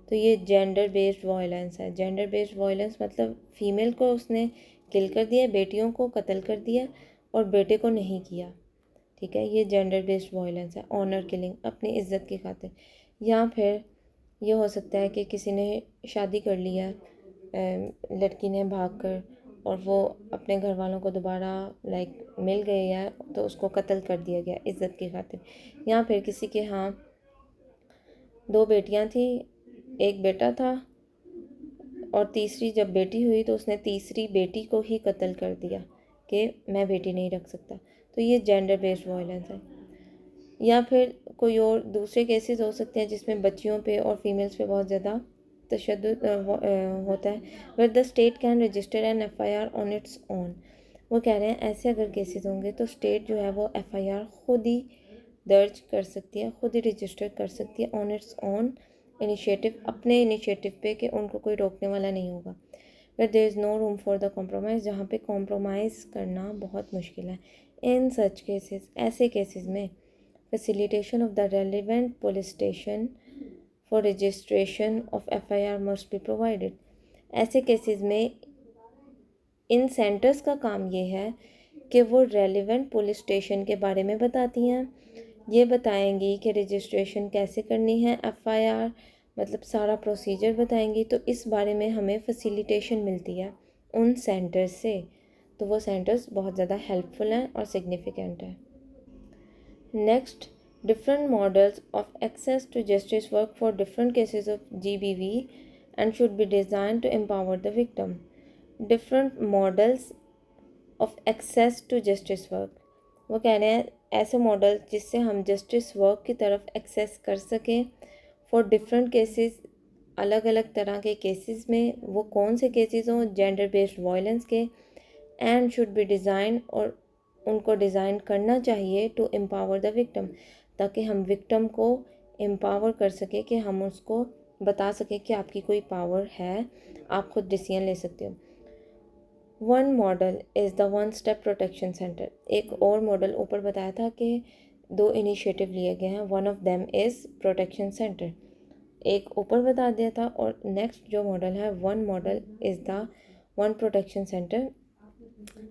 तो ये जेंडर बेस्ड वायलेंस है। जेंडर बेस्ड वायलेंस मतलब फ़ीमेल को उसने किल कर दिया, बेटियों को कत्ल कर दिया और बेटे को नहीं किया। ठीक है, ये जेंडर बेस्ड वायलेंस है, ऑनर किलिंग, अपनी इज्जत की खातिर। या फिर ये हो सकता है कि किसी ने शादी कर लिया, लड़की ने भागकर, और वो अपने घर वालों को दोबारा मिल गई है, तो उसको कत्ल कर दिया गया इज़्ज़त की खातिर। या फिर किसी के यहाँ 2 बेटियां थी, 1 बेटा था, और तीसरी जब बेटी हुई तो उसने तीसरी बेटी को ही कत्ल कर दिया कि मैं बेटी नहीं रख सकता। तो ये जेंडर बेस्ड वायलेंस है। या फिर कोई और दूसरे केसेस हो सकते हैं जिसमें बच्चियों पे और फीमेल्स पे बहुत ज़्यादा तशद्दुद होता है, where the state can register an FIR on its own. वो कह रहे हैं ऐसे अगर केसेस होंगे तो स्टेट जो है वो FIR खुद ही दर्ज कर सकती है, खुद ही रजिस्टर कर सकती है ऑन इट्स ओन इनिशिएटिव, अपने इनिशिएटिव पे, कि उनको कोई रोकने वाला नहीं होगा। But there is no room for the compromise, जहाँ पे कॉम्प्रोमाइज़ करना बहुत मुश्किल है। इन सच केसेस, ऐसे केसेस में facilitation of the relevant police station for registration of FIR must be provided। ऐसे केसेस में इन सेंटर्स का काम ये है कि वो रेलिवेंट पुलिस स्टेशन के बारे में बताती हैं, ये बताएंगी कि रजिस्ट्रेशन कैसे करनी है FIR, मतलब सारा प्रोसीजर बताएंगी। तो इस बारे में हमें फैसिलिटेशन मिलती है उन सेंटर्स से। तो वो सेंटर्स बहुत ज़्यादा हेल्पफुल हैं और सिग्निफिकेंट है। Next, different models of access to justice work for different cases of GBV and should be designed to empower the victim. Different models of access to justice work, वो कह रहे हैं ऐसे मॉडल जिससे हम जस्टिस वर्क की तरफ access कर सकें फॉर डिफरेंट केसेस, अलग अलग तरह के केसेस में। वो कौन से केसेस हों? जेंडर बेस्ड वायलेंस के। एंड शुड बी डिज़ाइन, और उनको डिज़ाइन करना चाहिए टू एम्पावर द विक्टिम, ताकि हम विक्टिम को एम्पावर कर सके, कि हम उसको बता सके कि आपकी कोई पावर है, आप खुद डिसीजन ले सकते हो। One model is the one step protection centre. एक और मॉडल ऊपर बताया था कि 2 इनिशिएटिव लिए गए हैं, one of them is protection centre, एक ऊपर बता दिया था। और नेक्स्ट जो मॉडल है, one model is the one protection centre,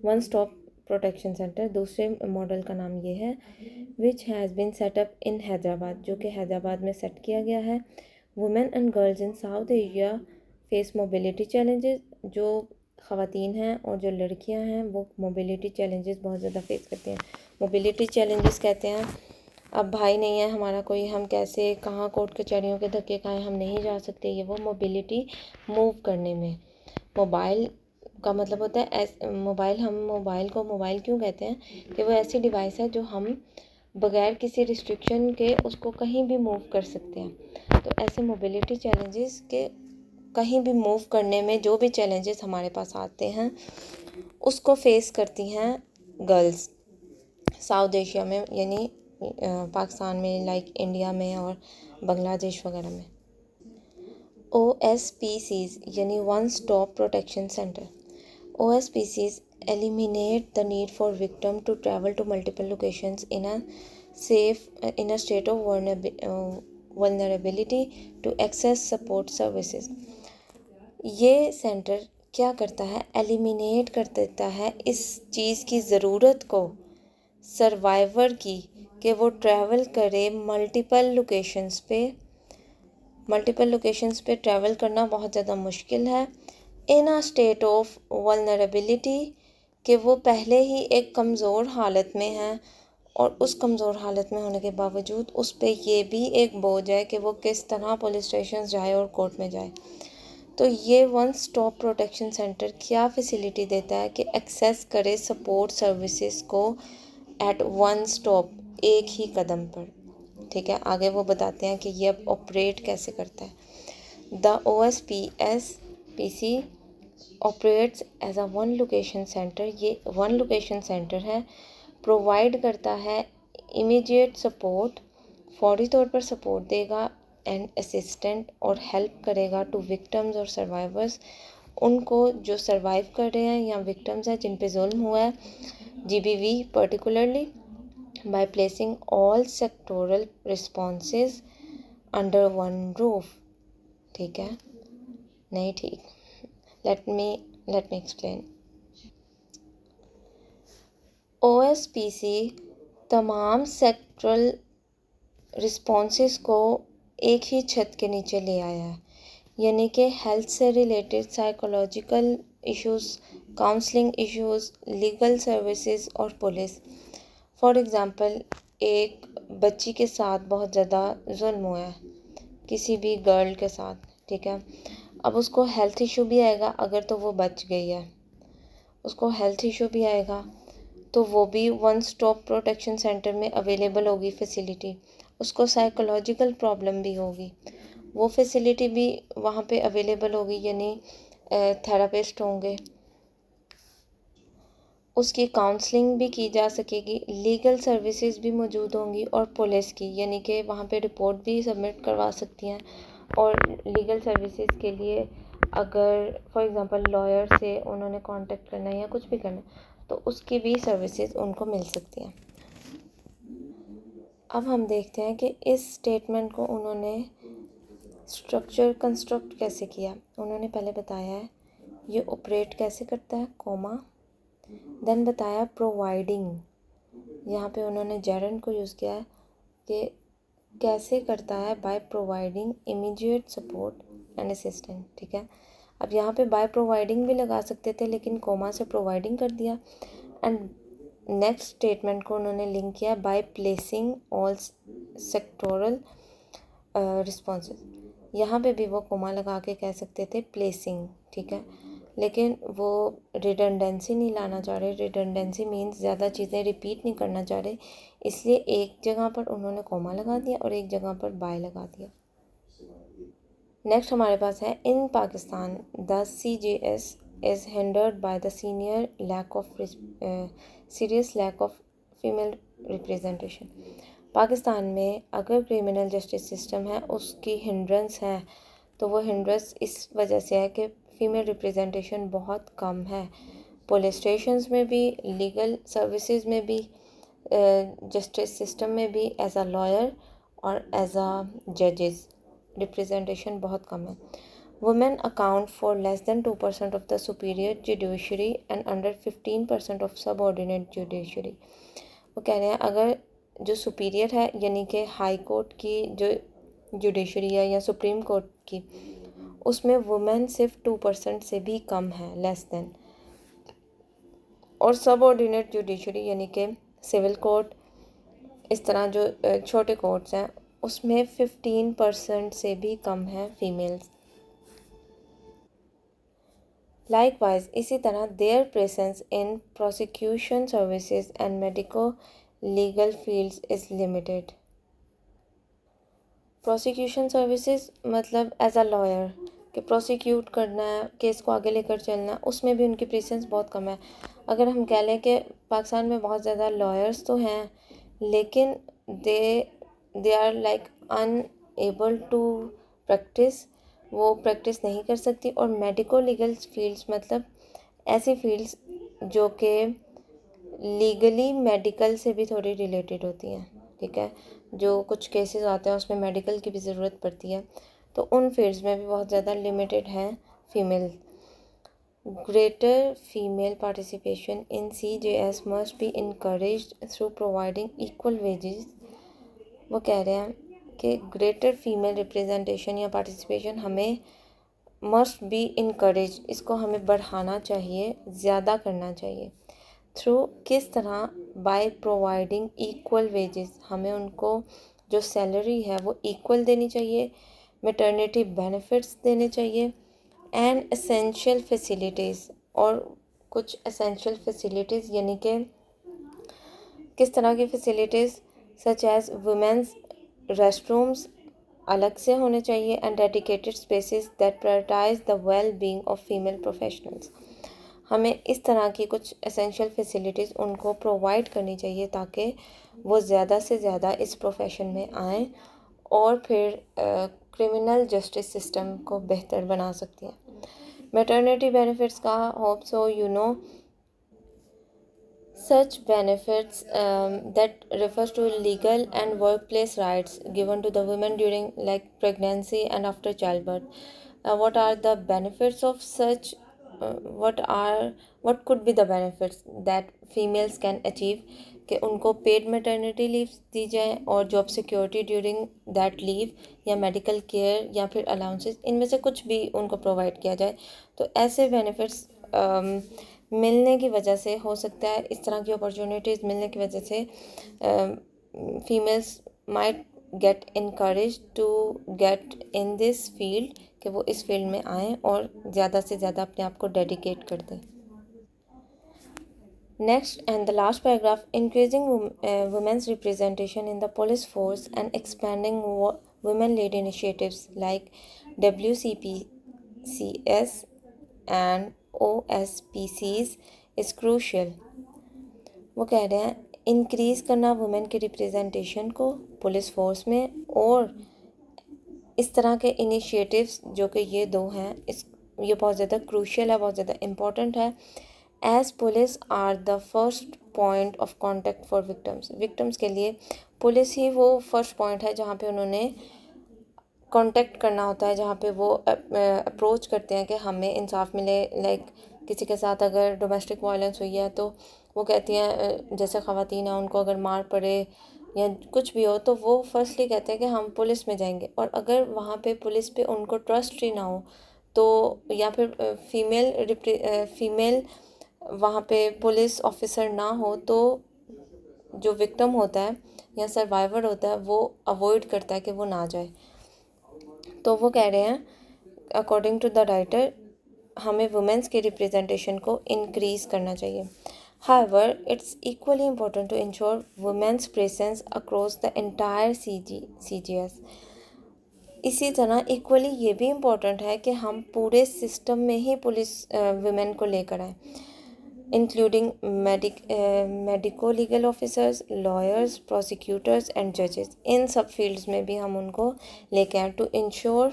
one stop protection centre. दूसरे मॉडल का नाम ये है, विच हैज़ बीन सेटअप इन हैदराबाद, जो कि हैदराबाद में सेट किया गया है। Women and girls in south Asia face mobility challenges. जो ख़वातीन हैं और जो लड़कियां हैं वो मोबिलिटी चैलेंजेस बहुत ज़्यादा फेस करती हैं। मोबिलिटी चैलेंजेस कहते हैं, अब भाई नहीं है हमारा कोई, हम कैसे कहाँ कोर्ट कचहरियों के धक्के खाएं, हम नहीं जा सकते। ये वो मोबिलिटी, मूव करने में। मोबाइल का मतलब होता है मोबाइल, हम मोबाइल को मोबाइल क्यों कहते हैं कि वो ऐसी डिवाइस है जो हम बगैर किसी रिस्ट्रिक्शन के उसको कहीं भी मूव कर सकते हैं। तो ऐसे मोबिलिटी चैलेंजेस के कहीं भी मूव करने में जो भी चैलेंजेस हमारे पास आते हैं उसको फेस करती हैं गर्ल्स साउथ एशिया में, यानी पाकिस्तान में, इंडिया में और बांग्लादेश वगैरह में। OSPCs यानी one stop protection centre. OSPCs eliminate the need for victim to travel to multiple locations in a state of vulnerability to access support services। ये सेंटर क्या करता है? एलिमिनेट कर देता है इस चीज़ की ज़रूरत को सर्वाइवर की, कि वो ट्रैवल करे मल्टीपल लोकेशंस पे ट्रैवल करना बहुत ज़्यादा मुश्किल है। इन अ स्टेट ऑफ वल्नरेबिलिटी, कि वो पहले ही एक कमज़ोर हालत में है, और उस कमज़ोर हालत में होने के बावजूद उस पर ये भी एक बोझ है कि वो किस तरह पुलिस स्टेशन जाए और कोर्ट में जाए। तो ये वन स्टॉप प्रोटेक्शन सेंटर क्या फैसिलिटी देता है कि एक्सेस करे सपोर्ट सर्विसेज को एट वन स्टॉप, एक ही कदम पर। ठीक है, आगे वो बताते हैं कि ये अब ऑपरेट कैसे करता है। The OSPC operates as a one location centre. ये वन लोकेशन सेंटर है प्रोवाइड करता है इमीडिएट सपोर्ट, फौरी तौर पर सपोर्ट देगा, एंड असिस्टेंट और हेल्प करेगा टू विक्टिम्स और सर्वाइवर्स, उनको जो सर्वाइव कर रहे हैं या विक्टिम्स हैं जिन पे जुल्म हुआ है, GBV particularly, by placing all sectoral responses under one roof. ठीक है, नहीं ठीक, लेट मी एक्सप्लेन। OSPC तमाम सेक्टरल रिस्पॉन्सेस को एक ही छत के नीचे ले आया है, यानी कि हेल्थ से related psychological issues, counselling issues, legal services और पुलिस। फॉर एग्ज़ाम्पल, एक बच्ची के साथ बहुत ज़्यादा जुल्म हुआ है, किसी भी गर्ल के साथ, ठीक है। अब उसको हेल्थ इशू भी आएगा, अगर तो वो बच गई है, उसको हेल्थ इशू भी आएगा, तो वो भी वन स्टॉप प्रोटेक्शन सेंटर में अवेलेबल होगी फैसिलिटी। उसको साइकोलॉजिकल प्रॉब्लम भी होगी, वो फैसिलिटी भी वहाँ पे अवेलेबल होगी, यानी थेरापिस्ट होंगे, उसकी काउंसलिंग भी की जा सकेगी, लीगल सर्विसेज भी मौजूद होंगी, और पुलिस की, यानी कि वहाँ पे रिपोर्ट भी सबमिट करवा सकती हैं। और लीगल सर्विसेज के लिए अगर फॉर एग्ज़ाम्पल लॉयर से उन्होंने कांटेक्ट करना है या कुछ भी करना है, तो उसकी भी सर्विसेज उनको मिल सकती हैं। अब हम देखते हैं कि इस स्टेटमेंट को उन्होंने स्ट्रक्चर कंस्ट्रक्ट कैसे किया। उन्होंने पहले बताया है ये ऑपरेट कैसे करता है, कोमा, देन बताया प्रोवाइडिंग, यहाँ पे उन्होंने जेरंड को यूज़ किया है कि कैसे करता है, by providing immediate support and assistant. ठीक है, अब यहाँ पे बाय प्रोवाइडिंग भी लगा सकते थे, लेकिन कोमा से प्रोवाइडिंग कर दिया। एंड नेक्स्ट स्टेटमेंट को उन्होंने लिंक किया by placing all sectoral responses, यहाँ पे भी वो कोमा लगा के कह सकते थे प्लेसिंग, ठीक है, लेकिन वो रिडंडेंसी नहीं लाना चाह रहे। रिडंडेंसी मीन्स ज़्यादा चीज़ें रिपीट नहीं करना चाह रहे, इसलिए एक जगह पर उन्होंने कोमा लगा दिया और एक जगह पर बाय लगा दिया। नेक्स्ट हमारे पास है in Pakistan the CJS is hindered by the serious lack of female representation. Pakistan में अगर क्रिमिनल जस्टिस सिस्टम है उसकी हिंड्रेंस है, तो वो हिंड्रेंस इस वजह से है कि फ़ीमेल रिप्रेजेंटेशन बहुत कम है, पुलिस स्टेशंस में भी, लीगल सर्विसेज में भी, जस्टिस सिस्टम में भी, एज अ लॉयर और एज अ जजेस रिप्रेजेंटेशन बहुत कम है। Women account for less than 2% of the superior judiciary and under 15% of subordinate judiciary. वो कह रहे हैं अगर जो सुपीरियर है, यानी कि हाई कोर्ट की जो जुडिशरी है या सुप्रीम कोर्ट की, उसमें वुमेन सिर्फ 2% से भी कम है, लेस देन। और सबऑर्डिनेट जुडिशरी यानी कि सिविल कोर्ट, इस तरह जो छोटे कोर्ट्स हैं, उसमें 15% से भी कम है फीमेल्स। लाइकवाइज इसी तरह there presence in prosecution services and medico legal fields is limited. Prosecution services मतलब एज अ लॉयर कि प्रोसिक्यूट करना है, केस को आगे लेकर चलना, उसमें भी उनकी प्रेजेंस बहुत कम है। अगर हम कह लें कि पाकिस्तान में बहुत ज़्यादा लॉयर्स तो हैं, लेकिन they are like unable to practise, वो प्रैक्टिस नहीं कर सकती। और मेडिको लीगल फील्ड्स मतलब ऐसी फील्ड्स जो कि लीगली मेडिकल से भी थोड़ी रिलेटेड होती हैं, ठीक है, जो कुछ केसेस आते हैं उसमें मेडिकल की भी ज़रूरत पड़ती है, तो उन फील्ड्स में भी बहुत ज़्यादा लिमिटेड हैं female. Greater female participation in CJS must be encouraged through providing equal wages. वो कह रहे हैं कि ग्रेटर फीमेल रिप्रेजेंटेशन या पार्टिसिपेशन हमें मस्ट बी इनकरेज, इसको हमें बढ़ाना चाहिए, ज़्यादा करना चाहिए। थ्रू किस तरह, बाय प्रोवाइडिंग इक्वल वेजेस, हमें उनको जो सैलरी है वो इक्वल देनी चाहिए, मैटरनिटी बेनिफिट्स देने चाहिए, एंड एसेंशियल फैसिलिटीज़, और कुछ एसेंशियल फैसिलिटीज़ यानी कि किस तरह की facilities, such as women's restrooms अलग से होने चाहिए, and dedicated spaces that prioritise the well being of female professionals. हमें इस तरह की कुछ एसेंशियल फैसिलिटीज़ उनको प्रोवाइड करनी चाहिए ताकि वो ज़्यादा से ज़्यादा इस प्रोफेशन में आएँ और फिर क्रिमिनल जस्टिस सिस्टम को बेहतर बना सकती हैं। मैटरनिटी बेनिफिट्स का hope so you know such benefits that refers to legal and workplace rights given to the women during like pregnancy and after childbirth. What are the benefits of such what could be the benefits that females can achieve कि उनको paid maternity leave दी जाए और job security during that leave या medical care या फिर allowances, इनमें से कुछ भी उनको प्रोवाइड किया जाए। तो ऐसे बेनिफिट्स मिलने की वजह से हो सकता है, इस तरह की अपॉर्चुनिटीज़ मिलने की वजह से females might get encourage to get in this field कि वो इस फील्ड में आएँ और ज़्यादा से ज़्यादा अपने आप को डेडिकेट कर दें। Next and the last paragraph, increasing women's representation in the police force and expanding women-led initiatives like WCPCS and OSPCs is crucial. वो कह रहे हैं इंक्रीज़ करना वुमेन के रिप्रेजेंटेशन को पुलिस फोर्स में, और इस तरह के इनिशिएटिव्स जो कि ये दो हैं, ये बहुत ज़्यादा क्रूशियल है, बहुत ज़्यादा इम्पॉर्टेंट है। As police are the first point of contact for victims के लिए पुलिस ही वो फर्स्ट पॉइंट है जहाँ पे उन्होंने कांटेक्ट करना होता है, जहाँ पे वो अप्रोच करते हैं कि हमें इंसाफ मिले। लाइक किसी के साथ अगर डोमेस्टिक वायलेंस हुई है तो वो कहती हैं, जैसे ख़वातीन हैं उनको अगर मार पड़े या कुछ भी हो तो वो फर्स्टली कहते हैं कि हम पुलिस में जाएंगे। और अगर वहाँ पे पुलिस पे उनको ट्रस्ट ही ना हो तो, या फिर फीमेल वहाँ पे पुलिस ऑफिसर ना हो तो जो विक्टिम होता है या सर्वाइवर होता है वो अवॉइड करता है कि वो ना जाए। तो वो कह रहे हैं अकॉर्डिंग टू द राइटर हमें वुमेंस के रिप्रेजेंटेशन को इंक्रीज़ करना चाहिए। However, it's equally important to ensure women's presence across the entire CGS. इसी तरह इक्वली ये भी इम्पोर्टेंट है कि हम पूरे सिस्टम में ही पुलिस वुमेन को लेकर आएँ, including medico legal officers, lawyers, prosecutors and जजेस। इन सब फील्ड्स में भी हम उनको लेकर आएँ to ensure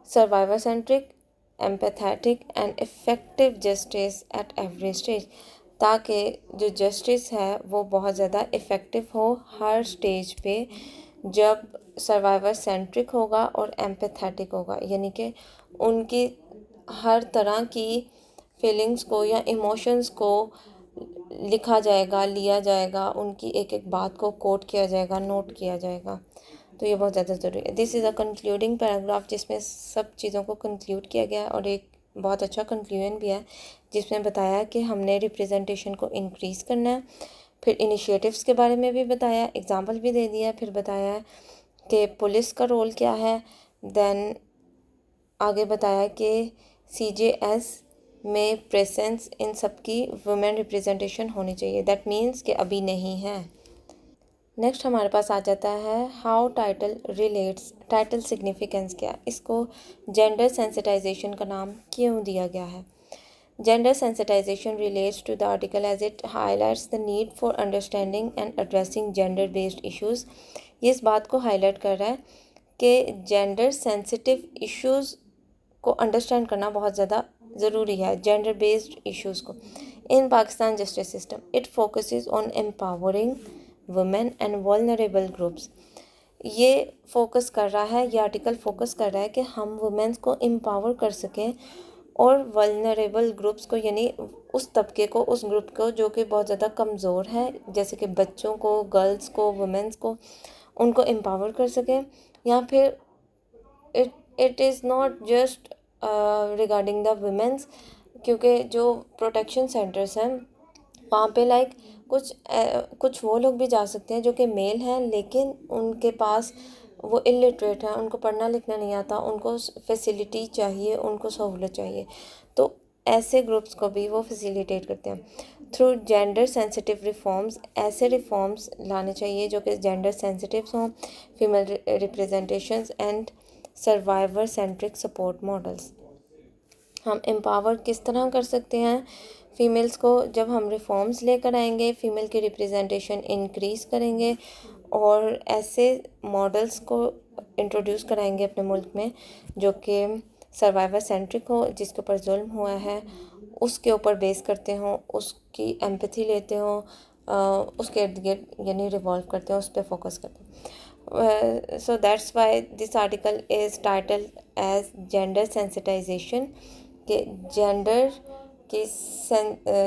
survivor centric, empathetic and effective justice at every stage, ताकि जो जस्टिस है वो बहुत ज़्यादा इफ़ेक्टिव हो हर स्टेज पे, जब सर्वाइवर सेंट्रिक होगा और एम्पैथेटिक होगा, यानी कि उनकी हर तरह की फीलिंग्स को या इमोशंस को लिखा जाएगा, लिया जाएगा, उनकी एक एक बात को कोट किया जाएगा, नोट किया जाएगा। तो ये बहुत ज़्यादा ज़रूरी है। This is a concluding paragraph जिसमें सब चीज़ों को कंक्लूड किया गया है, और एक बहुत अच्छा कंक्लूजन भी है जिसमें बताया कि हमने रिप्रेजेंटेशन को इंक्रीज़ करना है। फिर इनिशिएटिव्स के बारे में भी बताया, एग्जांपल भी दे दिया, फिर बताया कि पुलिस का रोल क्या है। देन आगे बताया कि CJS में प्रेजेंस इन सब की वुमेन रिप्रेजेंटेशन होनी चाहिए। दैट मीन्स कि अभी नहीं है। नेक्स्ट हमारे पास आ जाता है how title relates. Title significance क्या है, इसको जेंडर सेंसिटाइजेशन का नाम क्यों दिया गया है। Gender sensitization relates to the article as it highlights the need for understanding and addressing gender based issues. ये इस बात को हाईलाइट कर रहा है कि जेंडर सेंसिटिव इश्यूज़ को अंडरस्टैंड करना बहुत ज़्यादा ज़रूरी है, जेंडर बेस्ड इश्यूज़ को। In Pakistan justice system it focuses on empowering women and vulnerable groups. ये फोकस कर रहा है, ये आर्टिकल फोकस कर रहा है कि हम वुमेन्स को एम्पावर कर सकें और वल्नरेबल ग्रुप्स को, यानी उस तबके को, उस ग्रुप को जो कि बहुत ज़्यादा कमज़ोर है, जैसे कि बच्चों को, गर्ल्स को, वुमेन्स को, उनको एम्पावर कर सकें। या फिर it is not just regarding the women's, क्योंकि जो प्रोटेक्शन सेंटर्स हैं वहाँ पे लाइक कुछ वो लोग भी जा सकते हैं जो कि मेल हैं लेकिन उनके पास वो इलिटरेट हैं, उनको पढ़ना लिखना नहीं आता, उनको फैसिलिटी चाहिए, उनको सहूलत चाहिए। तो ऐसे ग्रुप्स को भी वो फैसिलिटेट करते हैं थ्रू जेंडर सेंसिटिव रिफॉर्म्स। ऐसे रिफॉर्म्स लाने चाहिए जो कि जेंडर सेंसिटिव हों, female representations and survivor centric support models. हम एम्पावर किस तरह कर सकते हैं फीमेल्स को? जब हम रिफॉर्म्स लेकर आएंगे, फ़ीमेल की रिप्रेजेंटेशन इंक्रीज़ करेंगे और ऐसे मॉडल्स को इंट्रोड्यूस कराएंगे अपने मुल्क में जो कि सर्वाइवर सेंट्रिक हो, जिसके ऊपर जुल्म हुआ है उसके ऊपर बेस करते हों, उसकी एम्पैथी लेते हों, उसके इर्द गिर्द यानी रिवॉल्व करते हैं, उस पर फोकस करते हैं। So that's why this article is title as gender sensitization, के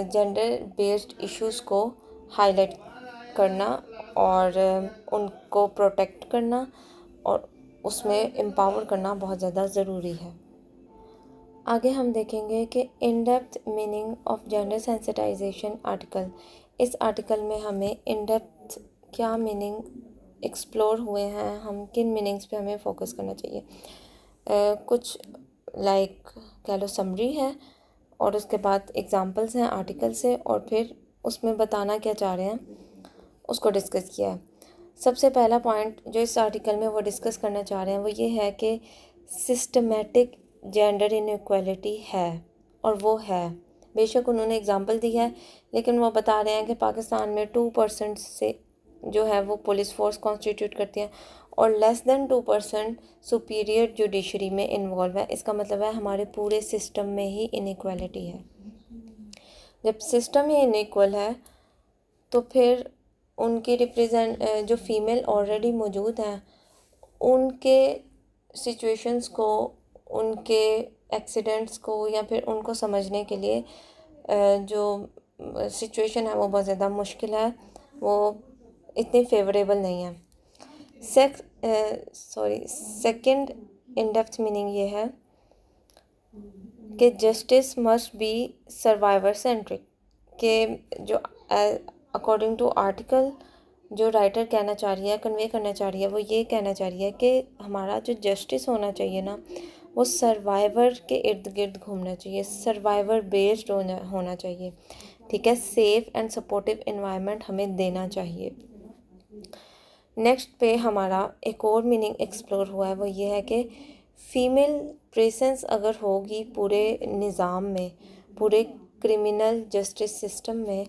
जेंडर बेस्ड इश्यूज़ को हाईलाइट करना और उनको प्रोटेक्ट करना और उसमें एम्पावर करना बहुत ज़्यादा ज़रूरी है। आगे हम देखेंगे कि in depth meaning of gender sensitization article. इस आर्टिकल में हमें इन डेप्थ क्या मीनिंग एक्सप्लोर हुए हैं, हम किन मीनिंग्स पे हमें फोकस करना चाहिए। कुछ कह लो समरी है और उसके बाद एग्जांपल्स हैं आर्टिकल से और फिर उसमें बताना क्या चाह रहे हैं उसको डिस्कस किया है। सबसे पहला पॉइंट जो इस आर्टिकल में वो डिस्कस करना चाह रहे हैं वो ये है कि सिस्टमेटिक जेंडर इनइक्वालिटी है, और वो है। बेशक उन्होंने एग्जांपल दी है लेकिन वो बता रहे हैं कि पाकिस्तान में 2% से जो है वो पुलिस फोर्स कॉन्स्टिट्यूट करती है और लेस देन 2% सुपीरियर जुडिशरी में इन्वॉल्व है। इसका मतलब है हमारे पूरे सिस्टम में ही इनइक्वालिटी है। जब सिस्टम ही इनइक्वल है तो फिर उनकी जो फीमेल ऑलरेडी मौजूद हैं उनके सिचुएशंस को, उनके एक्सीडेंट्स को या फिर उनको समझने के लिए जो सिचुएशन है वो बहुत ज़्यादा मुश्किल है, वो इतनी फेवरेबल नहीं है। सेकंड इन डेप्थ मीनिंग ये है कि justice must be survivor centric, के जो अकॉर्डिंग टू आर्टिकल जो राइटर कहना चाह रही है, कन्वे करना चाह रही है, वो ये कहना चाह रही है कि हमारा जो जस्टिस होना चाहिए ना वो सर्वाइवर के इर्द गिर्द घूमना चाहिए, सर्वाइवर बेस्ड होना चाहिए। ठीक है, सेफ एंड सपोर्टिव इन्वायरमेंट हमें देना चाहिए। नेक्स्ट पे हमारा एक और मीनिंग एक्सप्लोर हुआ है, वो ये है कि फ़ीमेल प्रेजेंस अगर होगी पूरे निज़ाम में, पूरे क्रिमिनल जस्टिस सिस्टम में,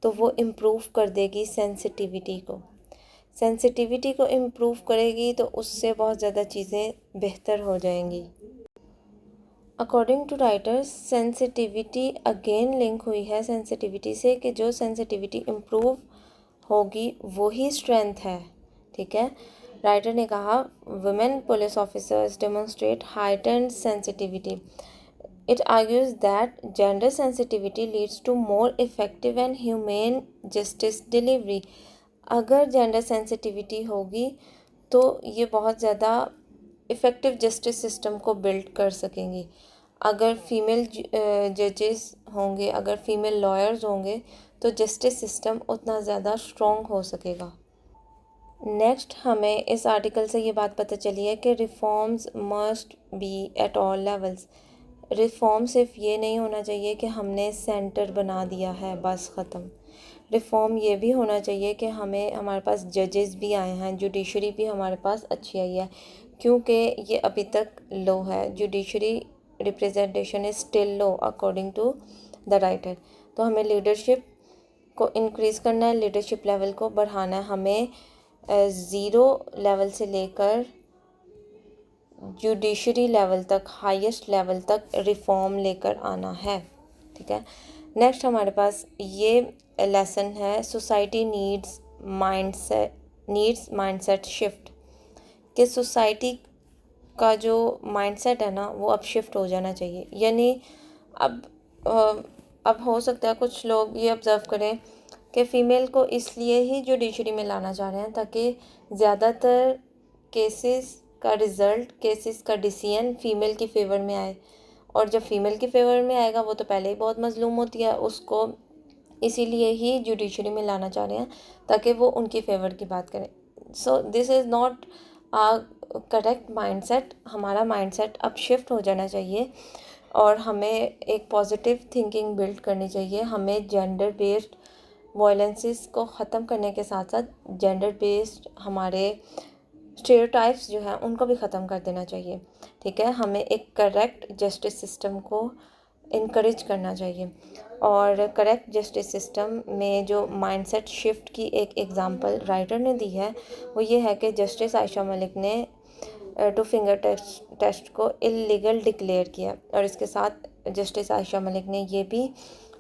तो वो इम्प्रूव कर देगी सेंसिटिविटी को इम्प्रूव करेगी तो उससे बहुत ज़्यादा चीज़ें बेहतर हो जाएंगी। According to writers sensitivity again link हुई है सेंसिटिविटी से, कि जो सेंसिटिविटी इम्प्रूव होगी वही स्ट्रेंथ है। ठीक है, राइटर ने कहा women police officers demonstrate heightened sensitivity. It argues that gender sensitivity leads to more effective and humane justice delivery. अगर जेंडर सेंसिटिविटी होगी तो ये बहुत ज़्यादा इफ़ेक्टिव जस्टिस सिस्टम को बिल्ड कर सकेंगी। अगर फीमेल जजेस होंगे, अगर फीमेल लॉयर्स होंगे तो जस्टिस सिस्टम उतना ज़्यादा स्ट्रॉन्ग हो सकेगा। नेक्स्ट हमें इस आर्टिकल से ये बात पता चली है कि reforms must be at all levels. Reform सिर्फ ये नहीं होना चाहिए कि हमने सेंटर बना दिया है बस ख़त्म। रिफॉर्म ये भी होना चाहिए कि हमारे पास जजेस भी आए हैं, जुडिशरी भी हमारे पास अच्छी आई है, क्योंकि ये अभी तक लो है। Judiciary representation is still low according to the writer. तो हमें लीडरशिप को इंक्रीज़ करना है, लीडरशिप लेवल को बढ़ाना है। हमें ज़ीरो लेवल से लेकर जुडिशरी लेवल तक, हाईएस्ट लेवल तक रिफॉर्म लेकर आना है। ठीक है, नेक्स्ट हमारे पास ये लेसन है सोसाइटी नीड्स माइंडसेट शिफ्ट, कि सोसाइटी का जो माइंडसेट है ना वो अब शिफ्ट हो जाना चाहिए। यानी अब हो सकता है कुछ लोग ये ऑब्ज़र्व करें कि फ़ीमेल को इसलिए ही जुडिशरी में लाना चाह रहे हैं ताकि ज़्यादातर केसेस का डिसीजन फ़ीमेल की फ़ेवर में आए, और जब फीमेल के फेवर में आएगा वो तो पहले ही बहुत मजलूम होती है, उसको इसीलिए ही जुडिशरी में लाना चाह रहे हैं ताकि वो उनकी फेवर की बात करें। सो this is not correct mindset. हमारा माइंडसेट अब शिफ्ट हो जाना चाहिए और हमें एक पॉजिटिव थिंकिंग बिल्ड करनी चाहिए। हमें जेंडर बेस्ड वायलेंसेस को ख़त्म करने के साथ साथ जेंडर बेस्ड हमारे स्टेरियोटाइप्स जो हैं उनको भी ख़त्म कर देना चाहिए। ठीक है, हमें एक करेक्ट जस्टिस सिस्टम को इनकरेज करना चाहिए। और करेक्ट जस्टिस सिस्टम में जो माइंडसेट शिफ्ट की एक एग्जांपल राइटर ने दी है वो ये है कि जस्टिस आयशा मलिक ने टू फिंगर टेस्ट को इलीगल डिक्लेयर किया, और इसके साथ जस्टिस आयशा मलिक ने ये भी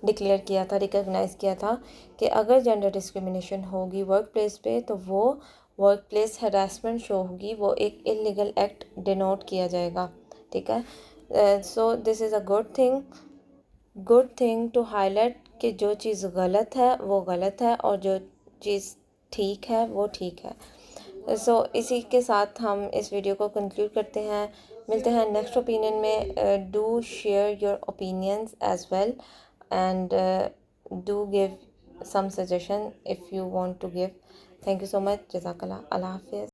डिक्लेयर किया था, रिकॉग्नाइज़ किया था कि अगर जेंडर डिस्क्रिमिनेशन होगी वर्क प्लेस पे तो वो वर्क प्लेस हरासमेंट शो होगी, वो एक इलीगल एक्ट डिनोट किया जाएगा। ठीक है, so this is a good thing to highlight कि जो चीज़ गलत है वो गलत है और जो चीज़ ठीक है वो ठीक है। सो इसी के साथ हम इस वीडियो को कंक्लूड करते हैं। मिलते हैं नेक्स्ट ओपिनियन में। Do share your opinions as well and do give some suggestion if you want to give. Thank you so much. Jazakallah. Allah Hafiz.